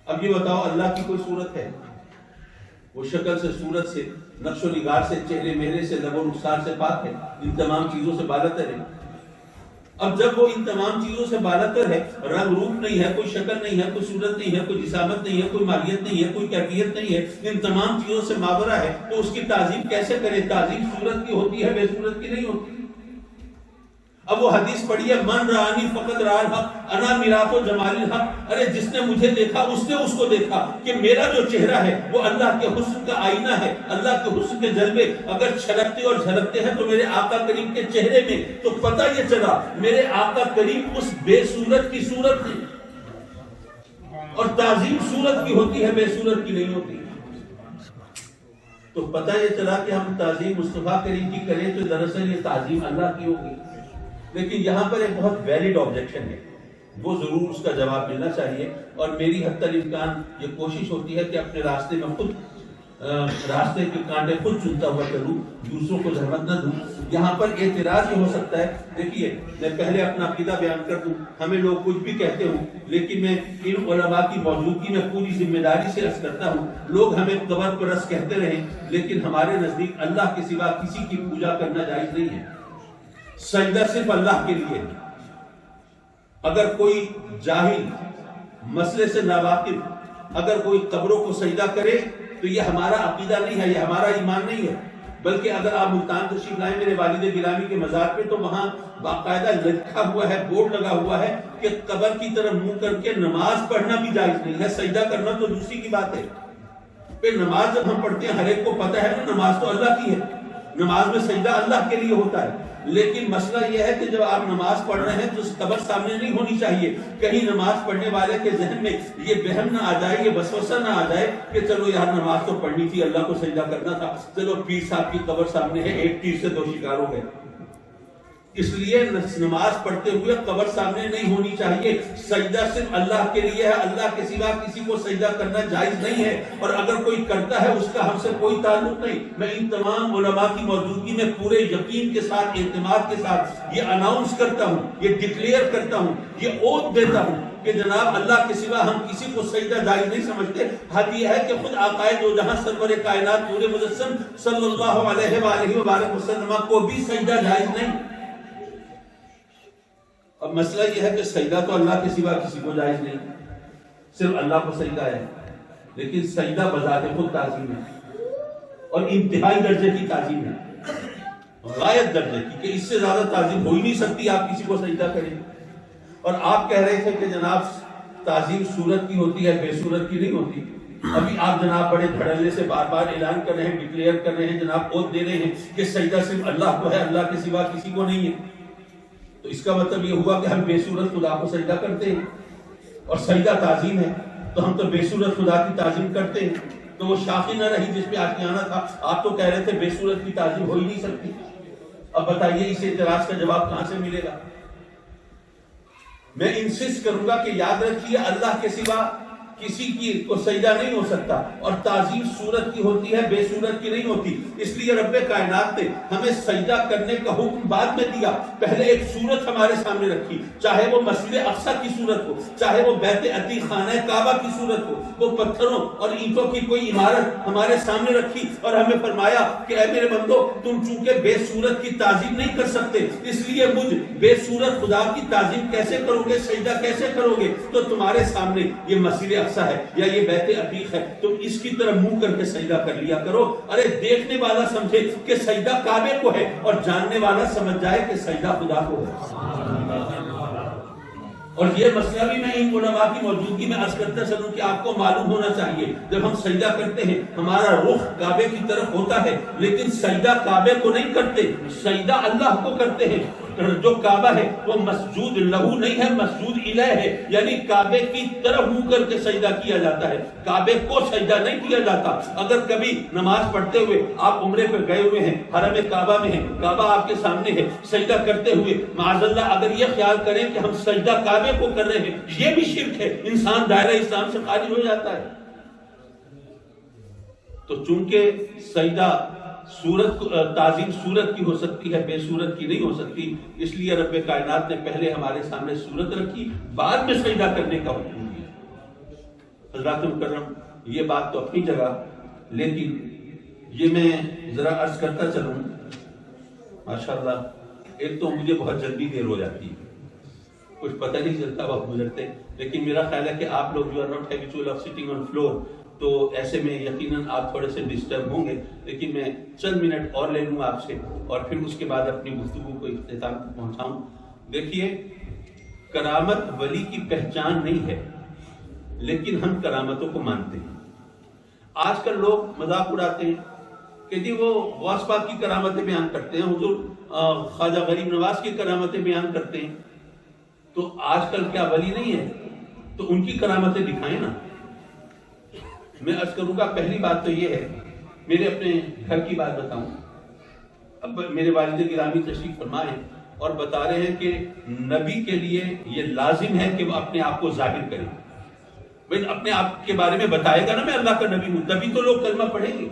اب یہ بتاؤ اللہ کی کوئی صورت ہے؟ وہ شکل سے، صورت سے، نقش و نگار سے، چہرے میرے سے، لب و رخسار سے پاک ہے، ان تمام چیزوں سے بالاتر ہے۔ اب جب وہ ان تمام چیزوں سے بالاتر ہے، رنگ روپ نہیں ہے، کوئی شکل نہیں ہے، کوئی صورت نہیں ہے، کوئی جسامت نہیں ہے، کوئی ماہیت نہیں ہے، کوئی کیفیت نہیں ہے، ان تمام چیزوں سے ماورا ہے، تو اس کی تعظیم کیسے کرے؟ تعظیم صورت کی ہوتی ہے، بے صورت کی نہیں ہوتی۔ اب وہ حدیث پڑھی ہے من رانی فقط رأى الحق انا میراث جمال الحق، ارے جس نے مجھے دیکھا اس نے اس کو دیکھا کہ میرا جو چہرہ ہے وہ اللہ کے حسن کا آئینہ ہے، اللہ کے حسن کے جلوے اگر چھلکتے اور جھلکتے ہیں تو میرے آقا کریم کے چہرے میں، تو پتہ یہ چلا میرے آقا کریم اس بے صورت کی صورت ہے، اور تعظیم صورت کی ہوتی ہے، بے صورت کی نہیں ہوتی۔ تو پتہ یہ چلا کہ ہم تعظیم مصطفیٰ کریم کی کریں تو دراصل یہ تعظیم اللہ کی ہوگی۔ لیکن یہاں پر ایک بہت ویلڈ آبجیکشن ہے، وہ ضرور اس کا جواب ملنا چاہیے، اور میری حتی الامکان یہ کوشش ہوتی ہے کہ اپنے راستے میں خود راستے کے کانٹے خود چنتا ہوا چلوں، دوسروں کو زحمت نہ دوں۔ یہاں پر اعتراض یہ ہو سکتا ہے، دیکھیے میں پہلے اپنا عقیدہ بیان کر دوں، ہمیں لوگ کچھ بھی کہتے ہوں لیکن میں ان علماء کی موجودگی میں پوری ذمہ داری سے عرض کرتا ہوں، لوگ ہمیں قبر پرست کہتے رہیں لیکن ہمارے نزدیک اللہ کے سوا کسی کی پوجا کرنا جائز نہیں ہے، سجدہ صرف اللہ کے لیے۔ اگر کوئی جاہل مسئلے سے ناواقف اگر کوئی قبروں کو سجدہ کرے تو یہ ہمارا عقیدہ نہیں ہے، یہ ہمارا ایمان نہیں ہے، بلکہ اگر آپ ملتان تشریف لائیں میرے والد گرامی کے مزار پہ تو وہاں باقاعدہ لکھا ہوا ہے، بورڈ لگا ہوا ہے کہ قبر کی طرف منہ کر کے نماز پڑھنا بھی جائز نہیں ہے، سجدہ کرنا تو دوسری کی بات ہے۔ پھر نماز جب ہم پڑھتے ہیں ہر ایک کو پتہ ہے نا نماز تو اللہ کی ہے، نماز میں سجدہ اللہ کے لیے ہوتا ہے، لیکن مسئلہ یہ ہے کہ جب آپ نماز پڑھ رہے ہیں تو قبر سامنے نہیں ہونی چاہیے، کہیں نماز پڑھنے والے کے ذہن میں یہ وہم نہ آ جائے، یہ وسوسہ نہ آ جائے کہ چلو یار نماز تو پڑھنی تھی، اللہ کو سجدہ کرنا تھا، چلو پیر صاحب کی قبر سامنے ہے، ایک تیر سے دو شکار ہو گئے۔ اس لیے نماز پڑھتے ہوئے قبر سامنے نہیں ہونی چاہیے، سجدہ صرف اللہ کے لیے ہے، اللہ کے سوا کسی کو سجدہ کرنا جائز نہیں ہے، اور اگر کوئی کرتا ہے اس کا ہم سے کوئی تعلق نہیں۔ میں ان تمام علماء کی موجودگی میں پورے یقین کے ساتھ، اعتماد کے ساتھ یہ اناؤنس کرتا ہوں، یہ ڈکلیئر کرتا ہوں، یہ اوت دیتا ہوں کہ جناب اللہ کے سوا ہم کسی کو سجدہ جائز نہیں سمجھتے۔ حد یہ ہے کہ خود آقائے دو جہاں سرور کائنات نور مجسم صلی اللہ علیہ وآلہ وبارک وسلم کو بھی سجدہ جائز نہیں۔ اب مسئلہ یہ ہے کہ سجدہ تو اللہ کے سوا کسی کو جائز نہیں، صرف اللہ کو سجدہ ہے، لیکن سجدہ بذات خود تعظیم ہے، اور انتہائی درجے کی تعظیم ہے، غایت درجے کی، کہ اس سے زیادہ تعظیم ہو ہی نہیں سکتی آپ کسی کو سجدہ کریں۔ اور آپ کہہ رہے تھے کہ جناب تعظیم صورت کی ہوتی ہے، بے صورت کی نہیں ہوتی۔ ابھی آپ جناب بڑے دھڑلے سے بار بار اعلان کر رہے ہیں، ڈکلیئر کر رہے ہیں، جناب اوت دے رہے ہیں کہ سجدہ صرف اللہ کو ہے، اللہ کے سوا کسی کو نہیں ہے، تو اس کا مطلب یہ ہوا کہ ہم بے صورت خدا کو سجدہ کرتے ہیں، اور سجدہ تعظیم ہے تو ہم تو بے صورت خدا کی تعظیم کرتے ہیں۔ تو وہ شاخی نہ رہی جس پہ آج کے آنا تھا، آپ تو کہہ رہے تھے بے صورت کی تعظیم ہو ہی نہیں سکتی۔ اب بتائیے اس اعتراض کا جواب کہاں سے ملے گا؟ میں انسسٹ کروں گا کہ یاد رکھیے اللہ کے سوا کسی کی کو سجدہ نہیں ہو سکتا، اور تعظیم صورت کی ہوتی ہے، بے صورت کی نہیں ہوتی۔ اس لیے رب کائنات نے ہمیں سجدہ کرنے کا حکم بعد میں دیا، پہلے ایک صورت ہمارے سامنے رکھی، چاہے وہ مسجد اقصی کی صورت ہو، چاہے وہ بیت عتیق خانہ کعبہ کی صورت ہو، وہ پتھروں اور اینٹوں کی کوئی عمارت ہمارے سامنے رکھی، اور ہمیں فرمایا کہ اے میرے بندو تم چونکہ بے صورت کی تعظیم نہیں کر سکتے، اس لیے مجھ بے صورت خدا کی تعظیم کیسے کرو گے، سجدہ کیسے کرو گے؟ تو تمہارے سامنے یہ مسجد ہے یا یہ بیت عتیق ہے، تم اس کی طرف منہ کر کے سجدہ کر لیا کرو۔ ارے دیکھنے والا سمجھے کہ سجدہ کعبے کو ہے، اور جاننے والا سمجھ جائے کہ سجدہ خدا کو ہے۔ اور یہ مسئلہ بھی میں ان علماء کی موجودگی میں عرض کرتا چلوں کہ آپ کو معلوم ہونا چاہیے، جب ہم سجدہ کرتے ہیں ہمارا رخ کعبے کی طرف ہوتا ہے، لیکن سجدہ کعبے کو نہیں کرتے، سجدہ اللہ کو کرتے ہیں۔ جو کعبہ ہے وہ مسجود لہو نہیں ہے، مسجود الہ ہے، یعنی کعبے کی طرف منہ کر کے سجدہ کیا جاتا ہے، کعبے کو سجدہ نہیں کیا جاتا۔ اگر کبھی نماز پڑھتے ہوئے آپ عمرے پہ گئے ہوئے ہیں، حرم کعبہ میں ہیں، کعبہ آپ کے سامنے ہے، سجدہ کرتے ہوئے معاذ اللہ اگر یہ خیال کریں کہ ہم سجدہ کعبے کو کر رہے ہیں، یہ بھی شرک ہے، انسان دائرہ اسلام سے خارج ہو جاتا ہے۔ تو چونکہ سجدہ صورت تعظیم صورت کی ہو سکتی ہے، بے صورت کی نہیں ہو سکتی، اس لیے رب کائنات نے پہلے ہمارے سامنے صورت رکھی، بعد میں سجدہ کرنے کا حکم دیا۔ حضرات مکرم یہ بات تو اپنی جگہ، لیکن یہ میں ذرا عرض کرتا چلوں، ماشاءاللہ ایک تو مجھے بہت جلدی دیر ہو جاتی ہے، کچھ پتہ نہیں چلتا وقت گزرتے، لیکن میرا خیال ہے کہ آپ لوگ جو not habitual of sitting on floor, تو ایسے میں یقیناً آپ تھوڑے سے ڈسٹرب ہوں گے، لیکن میں چند منٹ اور لے لوں آپ سے، اور پھر اس کے بعد اپنی گفتگو کو اختتام پہنچاؤں۔ دیکھیے کرامت ولی کی پہچان نہیں ہے، لیکن ہم کرامتوں کو مانتے ہیں۔ آج کل لوگ مذاق اڑاتے ہیں کہ جی وہ غوث پاک کی کرامتیں بیان کرتے ہیں، حضور خواجہ غریب نواز کی کرامتیں بیان کرتے ہیں، تو آج کل کیا ولی نہیں ہے تو ان کی کرامتیں دکھائیں نا۔ میں عرض کروں گا، پہلی بات تو یہ ہے، میرے اپنے گھر کی بات بتاؤں، اب میرے والد گرامی تشریف فرما ہے اور بتا رہے ہیں کہ نبی کے لیے یہ لازم ہے کہ وہ اپنے آپ کو ظاہر کرے۔ بھائی اپنے آپ کے بارے میں بتائے گا نا میں اللہ کا نبی ہوں، تبھی تو لوگ کلمہ پڑھیں گے۔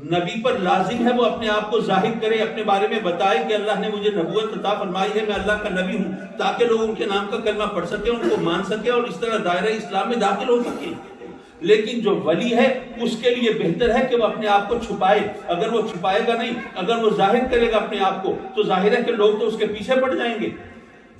نبی پر لازم ہے وہ اپنے آپ کو ظاہر کرے، اپنے بارے میں بتائے کہ اللہ نے مجھے نبوت عطا فرمائی ہے، میں اللہ کا نبی ہوں، تاکہ لوگ ان کے نام کا کلمہ پڑھ سکیں، ان کو مان سکیں اور اس طرح دائرہ اسلام میں داخل ہو سکیں۔ لیکن جو ولی ہے اس کے لیے بہتر ہے کہ وہ اپنے آپ کو چھپائے۔ اگر وہ چھپائے گا نہیں، اگر وہ ظاہر کرے گا اپنے آپ کو، تو ظاہر ہے کہ لوگ تو اس کے پیچھے پڑ جائیں گے،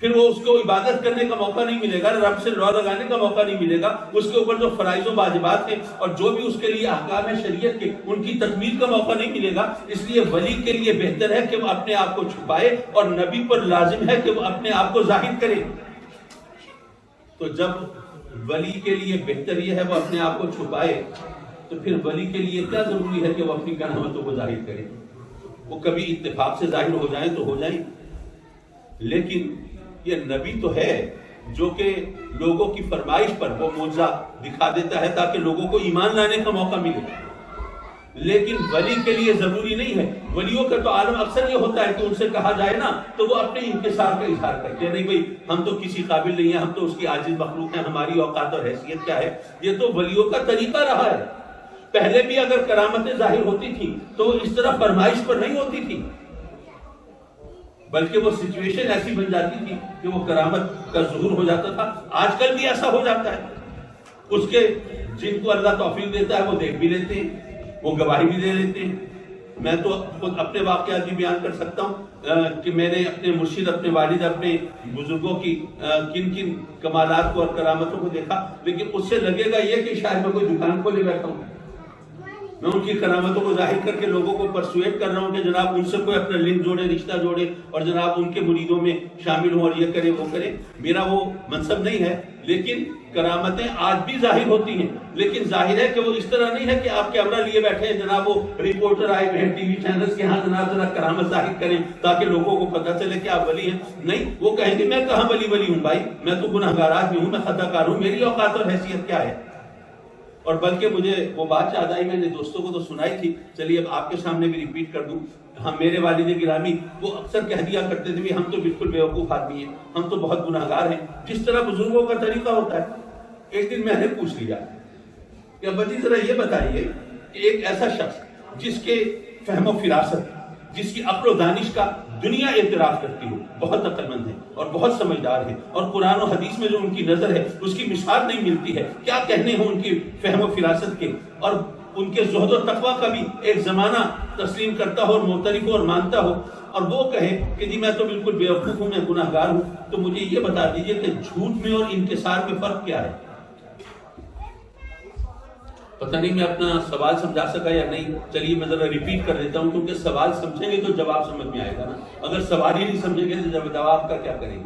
پھر وہ اس کو عبادت کرنے کا موقع نہیں ملے گا، رب سے دعا لگانے کا موقع نہیں ملے گا، اس کے اوپر جو فرائض و واجبات ہیں اور جو بھی اس کے لیے احکام ہے شریعت کے، ان کی تکمیل کا موقع نہیں ملے گا۔ اس لیے ولی کے لیے بہتر ہے کہ وہ اپنے آپ کو چھپائے، اور نبی پر لازم ہے کہ وہ اپنے آپ کو ظاہر کرے۔ تو جب ولی کے لیے بہتر یہ ہے وہ اپنے آپ کو چھپائے، تو پھر ولی کے لیے کیا ضروری ہے کہ وہ اپنی کرامتوں کو ظاہر کرے؟ وہ کبھی اتفاق سے ظاہر ہو جائیں تو ہو جائیں، لیکن یہ نبی تو ہے جو کہ لوگوں کی فرمائش پر وہ معجزہ دکھا دیتا ہے تاکہ لوگوں کو ایمان لانے کا موقع ملے، لیکن ولی کے لیے ضروری نہیں ہے۔ ولیوں کا تو عالم اکثر یہ ہوتا ہے کہ ان سے کہا جائے نا تو وہ اپنے انکسار کا اظہار کرتے ہیں، نہیں بھائی ہم تو کسی قابل نہیں ہیں، ہم تو اس کی عاجز مخلوق ہیں، ہماری اوقات اور حیثیت کیا ہے۔ یہ تو ولیوں کا طریقہ رہا ہے۔ پہلے بھی اگر کرامتیں ظاہر ہوتی تھیں تو وہ اس طرح فرمائش پر نہیں ہوتی تھی، بلکہ وہ سچویشن ایسی بن جاتی تھی کہ وہ کرامت کا ظہور ہو جاتا تھا۔ آج کل بھی ایسا ہو جاتا ہے، اس کے جن کو اللہ توفیق دیتا ہے وہ دیکھ بھی لیتے ہیں، وہ گواہی بھی دے لیتے ہیں۔ میں تو خود اپنے واقعات بھی بیان کر سکتا ہوں کہ میں نے اپنے مرشد، اپنے والد، اپنے بزرگوں کی کن کن کمالات کو اور کرامتوں کو دیکھا، لیکن اس سے لگے گا یہ کہ شاید میں کوئی دکان کھولے بیٹھا ہوں، میں ان کی کرامتوں کو ظاہر کر کے لوگوں کو پرسویٹ کر رہا ہوں کہ جناب ان سے کوئی اپنا لنک جوڑے، رشتہ جوڑے، اور جناب ان کے مریدوں میں شامل ہوں اور یہ کرے وہ کرے۔ میرا وہ منصب نہیں ہے، لیکن کرامتیں آج بھی ظاہر ہوتی ہیں، لیکن ظاہر ہے کہ وہ اس طرح نہیں ہے کہ آپ کیمرہ لیے بیٹھے ہیں، جناب وہ رپورٹر آئے ہوئے ہیں ٹی وی چینلز کے، ہاں جناب ذرا کرامت ظاہر کریں تاکہ لوگوں کو پتہ چلے کہ آپ ولی ہیں۔ نہیں، وہ کہیں گے میں کہاں ولی ہوں بھائی، میں تو گناہگار آدمی ہوں، میں خطا کار ہوں، میری اوقات اور حیثیت کیا ہے۔ اور بلکہ مجھے وہ بات یاد آئی، میں نے دوستوں کو تو سنائی تھی، چلیے اب آپ کے سامنے بھی ریپیٹ کر دوں۔ ہم میرے والد گرامی وہ اکثر کہہ دیا کرتے تھے ہم تو بالکل بیوقوف آدمی ہیں، ہم تو بہت گناہگار ہیں، جس طرح بزرگوں کا طریقہ ہوتا ہے۔ ایک دن میں نے پوچھ لیا کہ ابا جی ذرا یہ بتائیے کہ ایک ایسا شخص جس کے فہم و فراست، جس کی عقل و دانش کا دنیا اعتراف کرتی ہو، بہت عقل مند ہے اور بہت سمجھدار ہے، اور قرآن و حدیث میں جو ان کی نظر ہے اس کی مثال نہیں ملتی ہے، کیا کہنے ہوں ان کی فہم و فراست کے، اور ان کے زہد و تقویٰ کا بھی ایک زمانہ تسلیم کرتا ہو اور معترف ہو اور مانتا ہو، اور وہ کہے کہ جی میں تو بالکل بیوقوف ہوں، میں گناہگار ہوں، تو مجھے یہ بتا دیجئے کہ جھوٹ میں اور انکسار میں فرق کیا ہے؟ پتہ نہیں میں اپنا سوال سمجھا سکا یا نہیں، چلیے میں ذرا ریپیٹ کر دیتا ہوں، کیونکہ سوال سمجھیں گے تو جواب سمجھ میں آئے گا نا، اگر سوال ہی نہیں سمجھیں گے تو جواب کا کیا کریں گے۔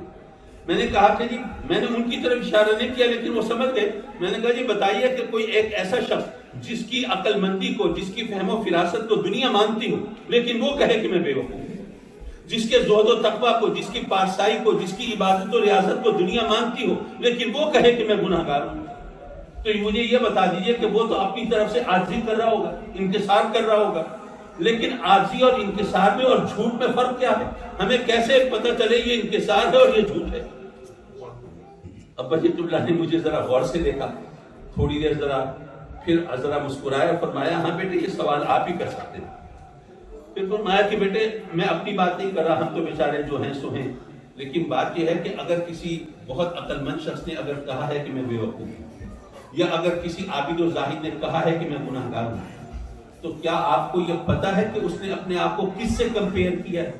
میں نے کہا کہ جی میں نے ان کی طرف اشارہ نہیں کیا، لیکن وہ سمجھ گئے۔ میں نے کہا جی بتائیے کہ کوئی ایک ایسا شخص جس کی عقل مندی کو، جس کی فہم و فراست کو دنیا مانتی ہو، لیکن وہ کہے کہ میں بیوقوف ہوں، جس کے زہد و تقویٰ کو، جس کی پارسائی کو، جس کی عبادت و ریاضت کو دنیا مانتی ہو، لیکن وہ کہے کہ میں گناہگار ہوں، تو مجھے یہ بتا دیجئے کہ وہ تو اپنی طرف سے عاجزی کر رہا ہوگا، انکسار کر رہا ہوگا، لیکن عاجزی اور انکسار میں اور جھوٹ میں فرق کیا ہے؟ ہمیں کیسے پتہ چلے یہ انکسار ہے اور یہ جھوٹ ہے؟ ابا جی اللہ نے مجھے ذرا غور سے دیکھا، تھوڑی دیر پھر ذرا مسکرایا اور فرمایا ہاں بیٹے یہ سوال آپ ہی کر سکتے ہیں۔ پھر فرمایا کہ بیٹے میں اپنی بات نہیں کر رہا، ہم تو بیچارے جو ہیں سو ہیں، لیکن بات یہ ہے کہ اگر کسی بہت عقل مند شخص نے اگر کہا ہے کہ میں بیوقوف ہوں، یا اگر کسی عابد و زاہد نے کہا ہے کہ میں گناہگار ہوں، تو کیا آپ کو یہ پتا ہے کہ اس نے اپنے آپ کو کس سے کمپیئر کیا ہے؟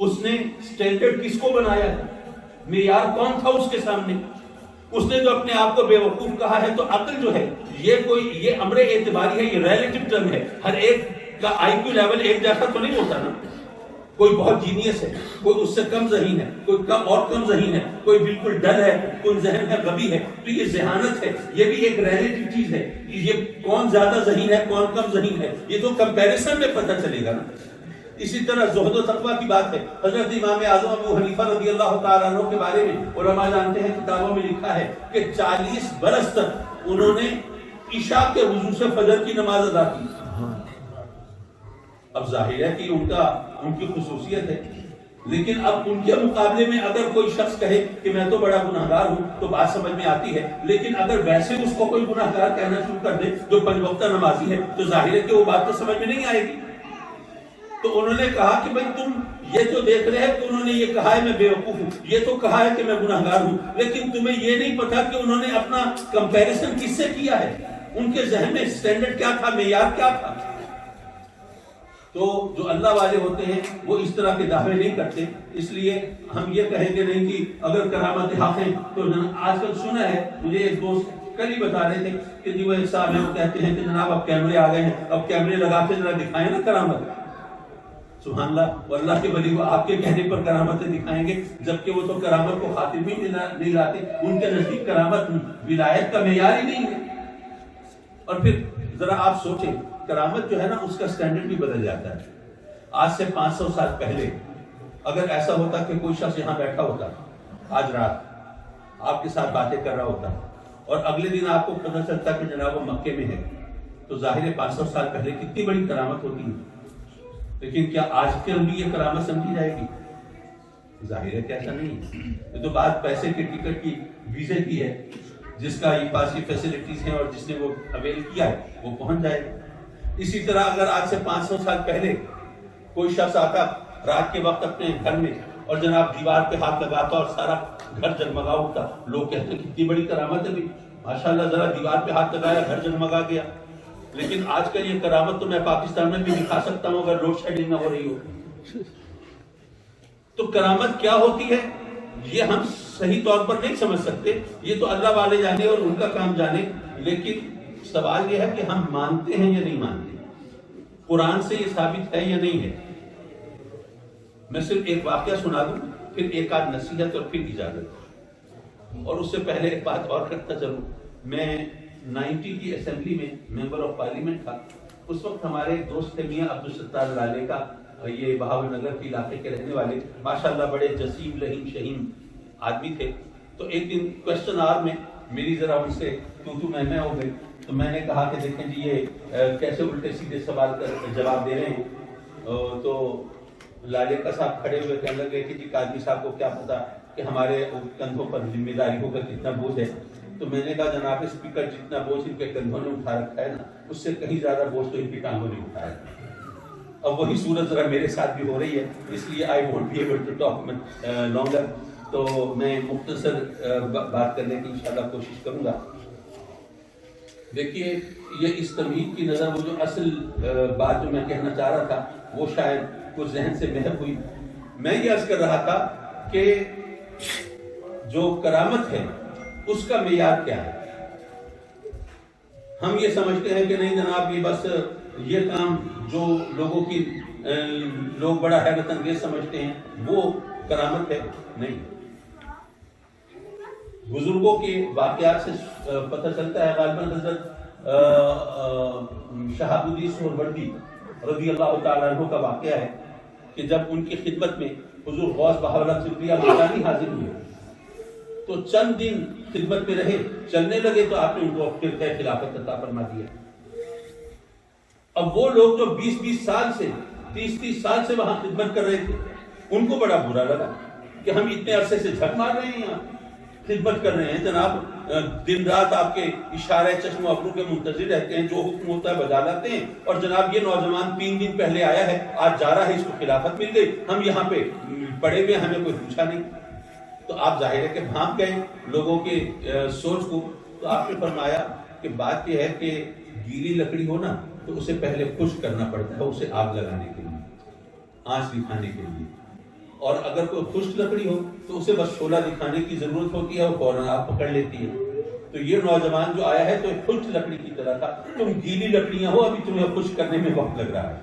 اس نے سٹینڈرڈ کس کو بنایا ہے؟ معیار کون تھا اس کے سامنے؟ اس نے جو اپنے آپ کو بیوقوف کہا ہے، تو عقل جو ہے یہ امر اعتباری ہے، یہ ریلیٹو ٹرم ہے، ہر ایک کا آئی کیو لیول ایک جیسا تو نہیں ہوتا نا۔ کوئی بہت جینیس ہے، کوئی اس سے کم ذہین ہے، کوئی کم ذہین ہے، کوئی بالکل ڈل ہے، کوئی ذہن میں غبی ہے. تو یہ ذہانت ہے، یہ بھی ایک ریلیٹو چیز ہے. یہ کون زیادہ ذہین ہے، کون کم ذہین ہے، یہ تو کمپیریزن میں پتہ چلے گا نا. اسی طرح زہد و تقویٰ کی بات ہے. حضرت امام اعظم ابو حنیفہ رضی اللہ تعالیٰ عنہ کے بارے میں علماء جانتے ہیں، کتابوں میں لکھا ہے کہ 40 برس تک انہوں نے عشاء کے وضو سے فجر کی نماز ادا کی. اب ظاہر ہے کہ ان کی خصوصیت ہے، لیکن اب ان کے مقابلے میں اگر کوئی شخص کہے کہ میں تو بڑا گناہگار ہوں تو بات سمجھ میں آتی ہے. لیکن اگر ویسے اس کو کوئی گناہگار کہنا شروع کر دے جو 5 وقتہ نمازی ہے تو ظاہر ہے کہ وہ بات تو سمجھ میں نہیں آئے گی. تو انہوں نے کہا کہ بھائی تم یہ جو دیکھ رہے ہیں کہ انہوں نے یہ کہا ہے میں بے وقوف ہوں، یہ تو کہا ہے کہ میں گناہگار ہوں، لیکن تمہیں یہ نہیں پتا کہ انہوں نے اپنا کمپیریزن کس سے کیا ہے، ان کے ذہن میں سٹینڈرڈ کیا تھا، معیار کیا تھا. تو جو اللہ والے ہوتے ہیں وہ اس طرح کے دعوے نہیں کرتے. اس لیے ہم یہ کہیں گے نہیں کہ اگر کرامت حق ہیں تو آج کل سنا ہے، مجھے ایک دوست کل ہی بتا رہے تھے کہ جی وہ ایک صاحب ہے، وہ کہتے ہیں کہ جناب اب کیمرے آ گئے ہیں، اب کیمرے لگا کے ذرا دکھائیں نا کرامت. سبحان اللہ، اللہ کے ولی وہ آپ کے کہنے پر کرامتیں دکھائیں گے، جبکہ وہ تو کرامت کو خاطر بھی نہیں لاتے. ان کے نزدیک کرامت ولایت کا معیار ہی نہیں ہے. اور پھر ذرا آپ سوچیں، کرامت جو ہے نا اس کا سٹینڈرڈ بھی بدل جاتا ہے. آج سے 500 سال پہلے اگر ایسا ہوتا کہ کوئی شخص یہاں بیٹھا ہوتا آج رات آپ کے ساتھ باتیں کر رہا ہوتا اور اگلے دن آپ کو پتہ چلتا کہ جناب وہ مکے میں ہے، تو ظاہر ہے 500 سال پہلے کتنی بڑی کرامت ہوتی ہے. لیکن کیا آج کے بھی یہ کرامت سمجھی جائے گی؟ ظاہر ہے کہ ایسا نہیں ہے. یہ تو بات پیسے کے ٹکٹ کی، ویزے کی ہے. جس کا یہ پاس کی فیسلٹیز ہیں اور جس نے وہ اویل کیا ہے وہ پہنچ جائے گا. اسی طرح اگر آج سے 500 سال پہلے کوئی شخص آتا رات کے وقت اپنے گھر میں اور جناب دیوار پہ ہاتھ لگاتا اور سارا گھر جگمگا اٹھتا، لوگ کہتے ہیں کتنی بڑی کرامت ہے بھائی، ماشاءاللہ ذرا دیوار پہ ہاتھ لگایا گھر جگمگا گیا. لیکن آج کل یہ کرامت تو میں پاکستان میں بھی دکھا سکتا ہوں اگر لوڈ شیڈنگ نہ ہو رہی ہو. تو کرامت کیا ہوتی ہے یہ ہم صحیح طور پر نہیں سمجھ سکتے، یہ تو اللہ والے جانے اور ان کا کام جانے. لیکن سوال یہ ہے کہ ہم مانتے ہیں یا نہیں مانتے، قرآن سے یہ ثابت ہے یا نہیں ہے. میں صرف ایک واقعہ سنا دوں، پھر ایک آدھ نصیحت اور پھر اجازت. اور اس سے پہلے ایک بات اور کرتا چلوں. میں 90 کی اسمبلی میں ممبر آف پارلیمنٹ تھا. اس وقت ہمارے ایک دوست تھے میاں عبدالستار لالے کا، یہ بہاول نگر کے علاقے کے رہنے والے، ماشاءاللہ بڑے جسیم رحیم شہیم آدمی تھے. تو ایک دن کوشچن آور میں میری ذرا ان سے تو میں ہو گئی. تو میں نے کہا کہ دیکھیں جی یہ کیسے الٹے سیدھے سوال کر جواب دے رہے ہیں. تو لالے کا صاحب کھڑے ہوئے کہنے لگے کہ جی قاضی صاحب کو کیا پتا کہ ہمارے کندھوں پر ذمہ داریوں کا کتنا بوجھ ہے. تو میں نے کہا جناب اسپیکر جتنا بوجھ ان کے کندھوں نے اٹھا رکھا ہے نا اس سے کہیں زیادہ بوجھ تو ان کی ٹانگوں نے اٹھایا. اب وہی صورت ذرا میرے ساتھ بھی ہو رہی ہے، اس لیے I won't be able to talk longer. تو میں مختصر بات کرنے کی انشاءاللہ کوشش کروں گا. دیکھیے یہ اس تمہید کی نظر وہ جو اصل بات جو میں کہنا چاہ رہا تھا وہ شاید کچھ ذہن سے محو ہوئی. میں یہ عرض کر رہا تھا کہ جو کرامت ہے اس کا معیار کیا ہے. ہم یہ سمجھتے ہیں کہ نہیں جناب یہ بس یہ کام جو لوگوں کی لوگ بڑا حیرت انگیز سمجھتے ہیں وہ کرامت ہے. نہیں، بزرگوں کے واقعات سے پتہ چلتا ہے. غالباً حضرت شہاب الدین سہروردی رضی اللہ تعالیٰ عنہ کا واقعہ ہے کہ جب ان کی خدمت میں حضور غوث بہاولپور چشتیہ ملتانی حاضر ہوئے تو چند دن خدمت میں رہے، چلنے لگے تو آپ نے ان کو پھر خلافت عطا فرما دیا. اب وہ لوگ جو 20 سال سے 30 سال سے وہاں خدمت کر رہے تھے ان کو بڑا برا لگا کہ ہم اتنے عرصے سے جھک مار رہے ہیں، یہاں خدمت کر رہے ہیں، جناب دن رات آپ کے اشارے چشم و ابرو کے منتظر رہتے ہیں، جو حکم ہوتا ہے بجا لاتے ہیں. اور جناب یہ نوجوان 3 دن پہلے آیا ہے، آج جا رہا ہے، اس کو خلافت مل گئی، ہم یہاں پہ پڑے ہوئے ہمیں کوئی پوچھا نہیں. تو آپ ظاہر ہے کہ بھانپ گئے لوگوں کے سوچ کو. تو آپ نے فرمایا کہ بات یہ ہے کہ گیلی لکڑی ہو نا تو اسے پہلے خشک کرنا پڑتا ہے، اسے آگ لگانے کے لیے، آنچ دکھانے کے لیے. اور اگر کوئی خشک لکڑی ہو تو اسے بس شعلہ دکھانے کی ضرورت ہوتی ہے، وہ فوراً آگ پکڑ لیتی ہے. تو یہ نوجوان جو آیا ہے تو ایک خشک لکڑی کی طرح تھا. تم گیلی لکڑیاں ہو، ابھی تمہیں خشک کرنے میں وقت لگ رہا ہے.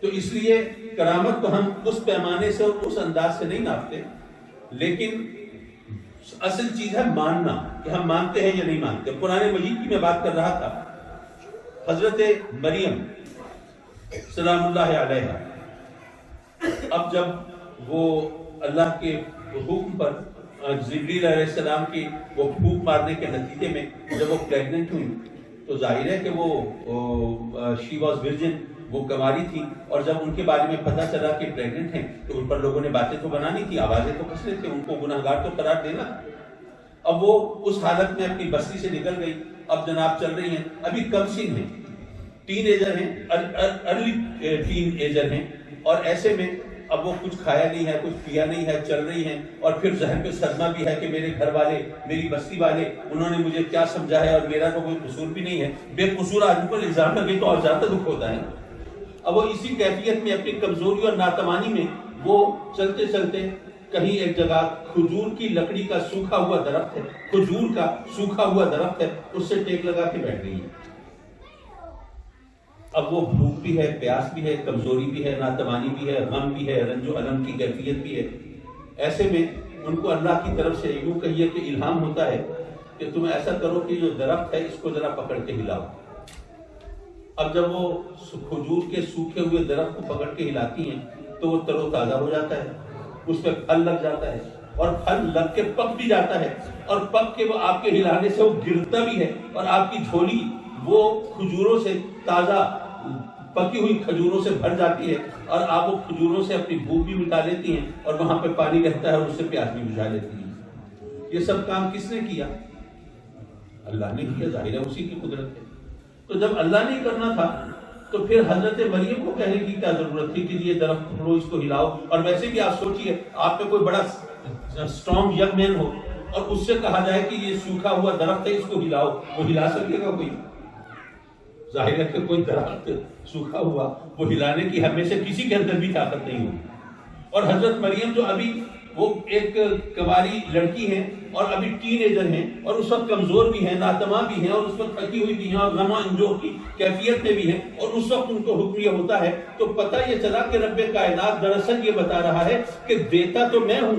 تو اس لیے کرامت تو ہم اس پیمانے سے اور اس انداز سے نہیں ناپتے، لیکن اصل چیز ہے ماننا کہ ہم مانتے ہیں یا نہیں مانتے۔ قرآن مجید کی میں بات کر رہا تھا، حضرت مریم سلام اللہ علیہا، اب جب وہ اللہ کے حکم پر جبریل علیہ السلام کی وہ پھونک مارنے کے نتیجے میں جب وہ پریگننٹ ہوئی تو ظاہر ہے کہ وہ شی واز ورجن، وہ کنواری تھی، اور جب ان کے بارے میں پتہ چلا کہ پریگننٹ ہیں تو ان پر لوگوں نے باتیں تو بنانی تھی، آوازیں تو کسنے تھے، ان کو گناہگار تو قرار دینا۔ اب وہ اس حالت میں اپنی بستی سے نکل گئی، اب جناب چل رہی ہیں، ابھی کم سن ہیں، ٹین ایجر ہیں، ارلی ٹین ایجر ہیں، اور ایسے میں اب وہ کچھ کھایا نہیں ہے، کچھ پیا نہیں ہے، چل رہی ہیں، اور پھر ذہن پہ صدمہ بھی ہے کہ میرے گھر والے، میری بستی والے، انہوں نے مجھے کیا سمجھا ہے اور میرا تو کوئی قصور بھی نہیں ہے۔ بے قصور آدمی پر الزام لگے تو اور زیادہ دکھ ہوتا ہے۔ اب وہ اسی کیفیت میں اپنی کمزوری اور ناتوانی میں وہ چلتے چلتے کہیں ایک جگہ کھجور کی لکڑی کا سوکھا ہوا درخت ہے، کھجور کا سوکھا ہوا درخت ہے، اس سے ٹیک لگا کے بیٹھ گئی ہے۔ اب وہ بھوک بھی ہے، پیاس بھی ہے، کمزوری بھی ہے، ناتوانی بھی ہے، غم بھی ہے، رنج و الم کی کیفیت بھی ہے۔ ایسے میں ان کو اللہ کی طرف سے یوں کہیے کہ الہام ہوتا ہے کہ تم ایسا کرو کہ جو درخت ہے اس کو ذرا پکڑ کے ہلاؤ۔ اب جب وہ کھجور کے سوکھے ہوئے درخت کو پکڑ کے ہلاتی ہیں تو وہ تر و تازہ ہو جاتا ہے، اس پہ پھل لگ جاتا ہے، اور پھل لگ کے پک بھی جاتا ہے، اور پک کے وہ آپ کے ہلانے سے وہ گرتا بھی ہے، اور آپ کی جھولی وہ کھجوروں سے، تازہ پکی ہوئی کھجوروں سے بھر جاتی ہے، اور آپ وہ کھجوروں سے اپنی بھوک بھی مٹا لیتی ہیں، اور وہاں پہ پانی رہتا ہے اور اس سے پیاس بھی بجھا لیتی ہیں۔ یہ سب کام کس نے کیا؟ اللہ نے کیا، ظاہر ہے اسی کی قدرت ہے۔ تو جب اللہ نے کرنا تھا تو پھر حضرت مریم کو کہنے کی کیا ضرورت تھی کہ یہ درخت پکڑو، اس کو ہلاؤ؟ اور ویسے بھی آپ سوچئے آپ پہ کوئی بڑا اسٹرانگ ینگ مین ہو اور اس سے کہا جائے کہ یہ سوکھا ہوا درخت ہے، اس کو ہلاؤ، وہ ہلا سکے گا کوئی؟ ظاہر ہے کہ کوئی درخت سوکھا ہوا وہ ہلانے کی ہمیں سے کسی کے اندر بھی طاقت نہیں ہوگی۔ اور حضرت مریم جو ابھی وہ ایک کنواری لڑکی ہیں اور ابھی ٹین ایجر ہیں، اور اس وقت کمزور بھی ہیں، ناتواں بھی ہیں، اور اس وقت تھکی ہوئی بھی ہیں، اور غم و انجوہ کی کیفیت میں بھی ہیں، اور اس وقت ان کو حکم یہ ہوتا ہے تو پتہ یہ چلا کہ رب کائنات دراصل یہ بتا رہا ہے کہ دیتا تو میں ہوں،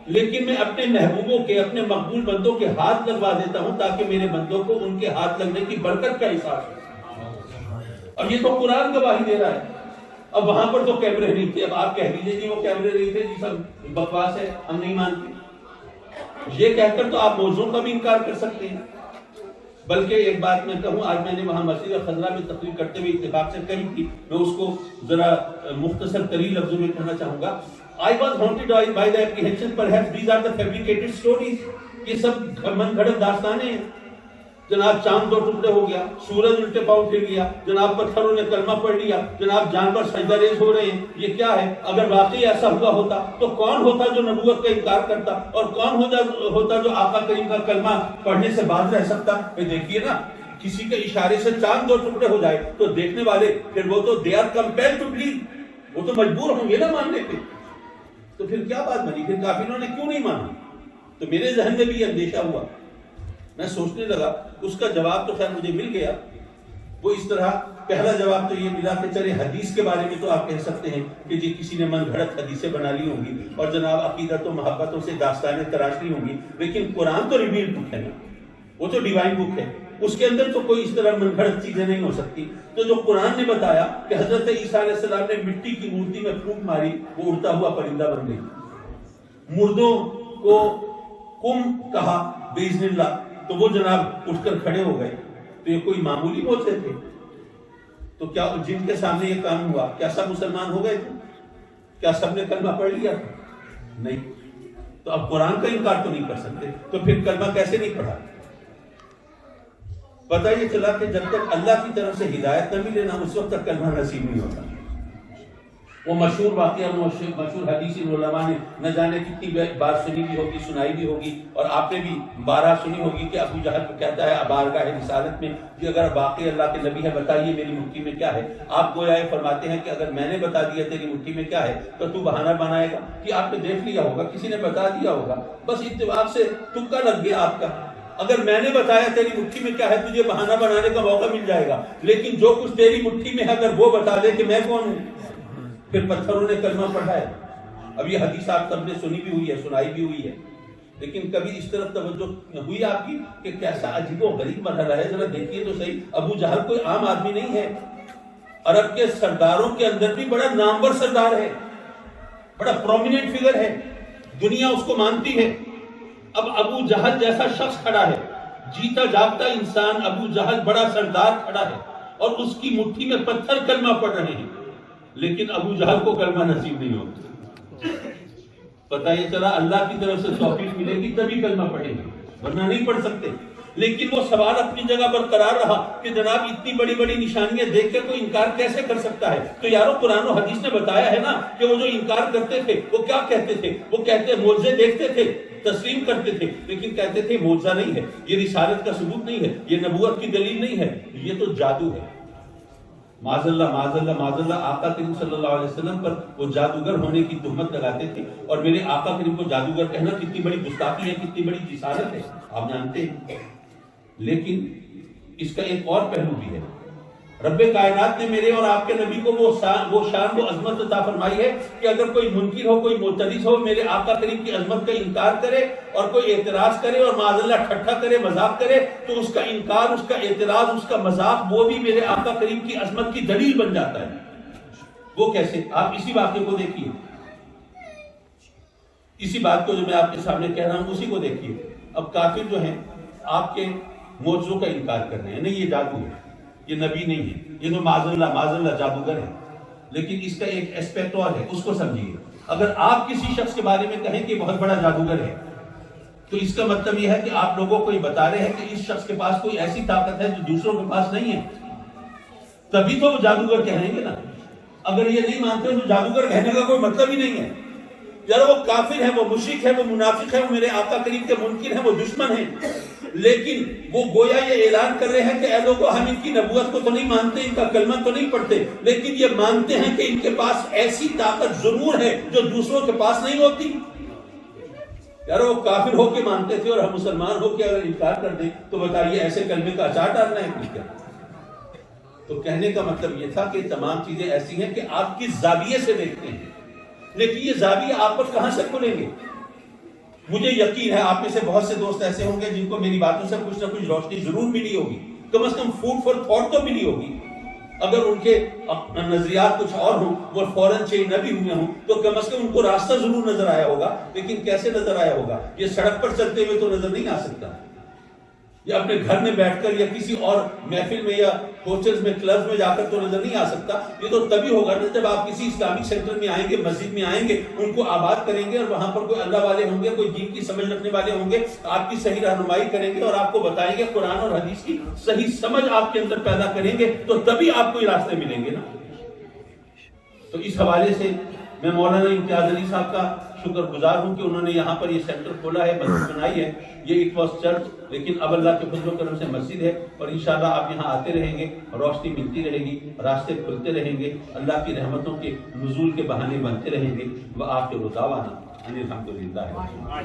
لیکن میں اپنے محبوبوں کے، اپنے مقبول بندوں کے ہاتھ لگوا دیتا ہوں تاکہ میرے بندوں کو ان کے ہاتھ لگنے کی برکت کا احساس ہو۔ اب یہ تو قرآن گواہی دے رہا ہے۔ اب وہاں پر تو کیمرے نہیں تھے، اب آپ کہہ دیجیے جی وہ کیمرے نہیں تھے، جی سب بکواس ہے، ہم نہیں مانتے، یہ کہہ کر تو آپ موضوع کا بھی انکار کر سکتے ہیں۔ بلکہ ایک بات میں کہوں، آج میں نے وہاں مسجد خضرا میں تقریر کرتے ہوئے اتفاق سے کہی تھی، میں اس کو ذرا مختصر ترین لفظوں میں کہنا چاہوں گا۔ I was haunted by the apprehension perhaps these are the fabricated stories، یہ سب من گھڑت داستانیں ہیں۔ جناب چاند دو ٹکڑے ہو گیا، سورج الٹے پاؤں پھر گیا، جناب پتھروں نے کلمہ پڑھ لیا، جناب جانور سجدہ ریز ہو رہے ہیں، یہ کیا ہے؟ اگر واقعی ایسا ہوا ہوتا تو کون ہوتا جو نبوت کا انکار کرتا، اور کون ہوتا جو آقا کریم کا کلمہ پڑھنے سے باز رہ سکتا؟ دیکھیے نا، کسی کے اشارے سے چاند دو ٹکڑے ہو جائے تو دیکھنے والے پھر وہ تو they are compelled to believe، وہ تو مجبور ہوں گے نا ماننے پہ۔ تو پھر کیا بات بنی؟ پھر کافروں نے کیوں نہیں مانا؟ تو میرے ذہن میں بھی یہ اندیشہ ہوا، میں سوچنے لگا، اس کا جواب تو خیر مجھے مل گیا۔ وہ اس طرح پہلا جواب تو یہ ملا کہ چلے حدیث کے بارے میں تو آپ کہہ سکتے ہیں کہ جی کسی نے من گھڑت حدیثیں بنا لی ہوں گی اور جناب عقیدت و محبتوں سے داستانیں تراش لی ہوں گی، لیکن قرآن تو ریویل بک ہے نا، وہ تو ڈیوائن بک ہے، اس کے اندر تو کوئی اس طرح من گھڑت چیزیں نہیں ہو سکتی۔ تو جو قرآن نے بتایا کہ حضرت عیسیٰ علیہ السلام نے مٹی کی مورتی میں پھونک ماری، وہ اڑتا ہوا پرندہ بن گئی، مردوں کو قم کہا باذن اللہ تو وہ جناب اٹھ کر کھڑے ہو گئے۔ تو یہ کوئی معمولی موجے تھے؟ تو کیا جن کے سامنے یہ کام ہوا کیا سب مسلمان ہو گئے تھے؟ کیا سب نے کلمہ پڑھ لیا تھا؟ نہیں۔ تو اب قرآن کا انکار تو نہیں کر سکتے، تو پھر کلمہ کیسے نہیں پڑھا؟ پتہ یہ چلا کہ جب تک اللہ کی طرف سے ہدایت نہ ملے نا، اس وقت تک کلمہ نصیب نہیں ہوتا۔ وہ مشہور واقعہ، مشہور حدیث علماء نے نہ جانے کتنی بار سنی بھی ہوگی، سنائی بھی ہوگی، اور آپ نے بھی بارہ سنی ہوگی کہ ابو جہل کہتا ہے بارگاہ رسالت میں کہ اگر واقعی اللہ کے نبی ہے بتائیے میری مٹھی میں کیا ہے؟ آپ گویا یہ فرماتے ہیں کہ اگر میں نے بتا دیا تیری مٹھی میں کیا ہے تو تو بہانہ بنائے گا کہ آپ نے دیکھ لیا ہوگا، کسی نے بتا دیا ہوگا، بس اتفاق سے تکا لگ گیا آپ کا۔ اگر میں نے بتایا تیری مٹھی میں کیا ہے تجھے بہانہ بنانے کا موقع مل جائے گا، لیکن جو کچھ تیری مٹھی میں ہے اگر وہ بتا دے کہ میں کون ہوں، پھر پتھروں نے کلمہ پڑھا ہے۔ اب یہ حدیث آپ سب نے سنی بھی ہوئی ہے، سنائی بھی ہوئی ہے، لیکن کبھی اس طرف توجہ ہوئی آپ کی کہ کیسا عجیب و غریب مرحلہ ہے؟ ذرا دیکھیے تو صحیح، ابو جہل کوئی عام آدمی نہیں ہے، عرب کے سرداروں کے اندر بھی بڑا نامور سردار ہے، بڑا پرومیننٹ فگر ہے، دنیا اس کو مانتی ہے۔ اب ابو جہل جیسا شخص کھڑا ہے، جیتا جاگتا انسان، ابو جہل بڑا سردار کھڑا ہے، اور اس کی مٹھی میں پتھر کلمہ پڑھ رہے ہیں، لیکن ابو جہل کو کلمہ نصیب نہیں ہوتا۔ پتہ یہ چلا اللہ کی طرف سے توفیق ملے گی تبھی کلمہ پڑھیں گے، ورنہ نہیں پڑھ سکتے۔ لیکن وہ سوال اپنی جگہ برقرار رہا کہ جناب اتنی بڑی بڑی نشانیاں دیکھ کے کوئی انکار کیسے کر سکتا ہے؟ تو یارو قرآن و حدیث نے بتایا ہے نا کہ وہ جو انکار کرتے تھے وہ کیا کہتے تھے؟ وہ کہتے معجزے دیکھتے تھے، تسلیم کرتے تھے، لیکن کہتے تھے معجزہ نہیں ہے، یہ رسالت کا ثبوت نہیں ہے، یہ نبوت کی دلیل نہیں ہے، یہ تو جادو ہے۔ معاذ اللہ معاذ اللہ معاذ اللہ، آقا کریم صلی اللہ علیہ وسلم پر وہ جادوگر ہونے کی تہمت لگاتے تھے، اور میرے آقا کریم کو جادوگر کہنا کتنی بڑی گستاخی ہے، کتنی بڑی جسارت ہے، آپ جانتے ہیں۔ لیکن اس کا ایک اور پہلو بھی ہے، رب کائنات نے میرے اور آپ کے نبی کو وہ شان وہ عظمت عطا فرمائی ہے کہ اگر کوئی منکر ہو، کوئی معترض ہو، میرے آقا کریم کی عظمت کا انکار کرے اور کوئی اعتراض کرے اور معاذ اللہ ٹھٹھا کرے، مذاق کرے، تو اس کا انکار، اس کا اعتراض، اس کا مذاق وہ بھی میرے آقا کریم کی عظمت کی دلیل بن جاتا ہے۔ وہ کیسے؟ آپ اسی واقعے کو دیکھیے، اسی بات کو جو میں آپ کے سامنے کہہ رہا ہوں اسی کو دیکھیے۔ اب کافر جو ہیں آپ کے معجزوں کا انکار کر رہے ہیں، نہیں یہ جادو ہے، یہ نبی نہیں ہے، یہ تو معاذ اللہ جادوگر ہے۔ لیکن اس کا ایک اسپیکٹ اور ہے، اس کو سمجھیے۔ اگر آپ کسی شخص کے بارے میں کہیں کہ بہت بڑا جادوگر ہے، تو اس کا مطلب یہ ہے کہ آپ لوگوں کو یہ بتا رہے ہیں کہ اس شخص کے پاس کوئی ایسی طاقت ہے جو دوسروں کے پاس نہیں ہے، تبھی تو وہ جادوگر کہیں گے نا۔ اگر یہ نہیں مانتے تو جادوگر کہنے کا کوئی مطلب ہی نہیں ہے۔ یار وہ کافر ہے، وہ مشرک ہے، وہ منافق ہے، وہ میرے آقا کریم کے منکر ہیں، وہ دشمن ہیں، لیکن وہ گویا یہ اعلان کر رہے ہیں کہ اے لوگوں ہم ان کی نبوت کو تو نہیں مانتے، ان کا کلمہ تو نہیں پڑھتے، لیکن یہ مانتے ہیں کہ ان کے پاس ایسی طاقت ضرور ہے جو دوسروں کے پاس نہیں ہوتی۔ یار وہ کافر ہو کے مانتے تھے، اور ہم مسلمان ہو کے اگر انکار کر دیں تو بتائیے ایسے کلمے کا اچار ڈالنا ہے کچھ کیا؟ تو کہنے کا مطلب یہ تھا کہ تمام چیزیں ایسی ہیں کہ آپ کس زاویے سے دیکھتے ہیں، لیکن یہ زاویہ آپ پر کہاں سے کھلیں گے؟ مجھے یقین ہے آپ میں سے بہت سے دوست ایسے ہوں گے جن کو میری باتوں سے کچھ نہ کچھ روشنی ضرور ملی ہوگی، کم از کم فوڈ فار تھاٹ تو ملی ہوگی۔ اگر ان کے نظریات کچھ اور ہوں، وہ فوراً چینج نہ بھی ہوئے ہوں، تو کم از کم ان کو راستہ ضرور نظر آیا ہوگا، لیکن کیسے نظر آیا ہوگا؟ یہ سڑک پر چلتے ہوئے تو نظر نہیں آ سکتا، یا اپنے گھر میں بیٹھ کر یا کسی اور محفل میں یا ہوٹلز میں کلبز میں جا کر تو نظر نہیں آ سکتا۔ یہ تو تبھی ہوگا نا جب آپ کسی اسلامک سینٹر میں آئیں گے، مسجد میں آئیں گے، ان کو آباد کریں گے، اور وہاں پر کوئی اللہ والے ہوں گے، کوئی دین کی سمجھ رکھنے والے ہوں گے، آپ کی صحیح رہنمائی کریں گے اور آپ کو بتائیں گے، قرآن اور حدیث کی صحیح سمجھ آپ کے اندر پیدا کریں گے، تو تبھی آپ کو یہ راستے ملیں گے نا۔ تو اس حوالے سے میں مولانا امتیاز علی صاحب کا شکر گزار ہوں کہ انہوں نے یہاں پر یہ سینٹر کھولا ہے، مسجد بنائی ہے۔ یہ اٹ واز چرچ، لیکن اب اللہ کے فضل و کرم سے مسجد ہے، اور انشاءاللہ آپ یہاں آتے رہیں گے، روشنی ملتی رہے گی، راستے کھلتے رہیں گے، اللہ کی رحمتوں کے نزول کے بہانے بنتے رہیں گے۔ وآخر دعوانا ان الحمدللہ۔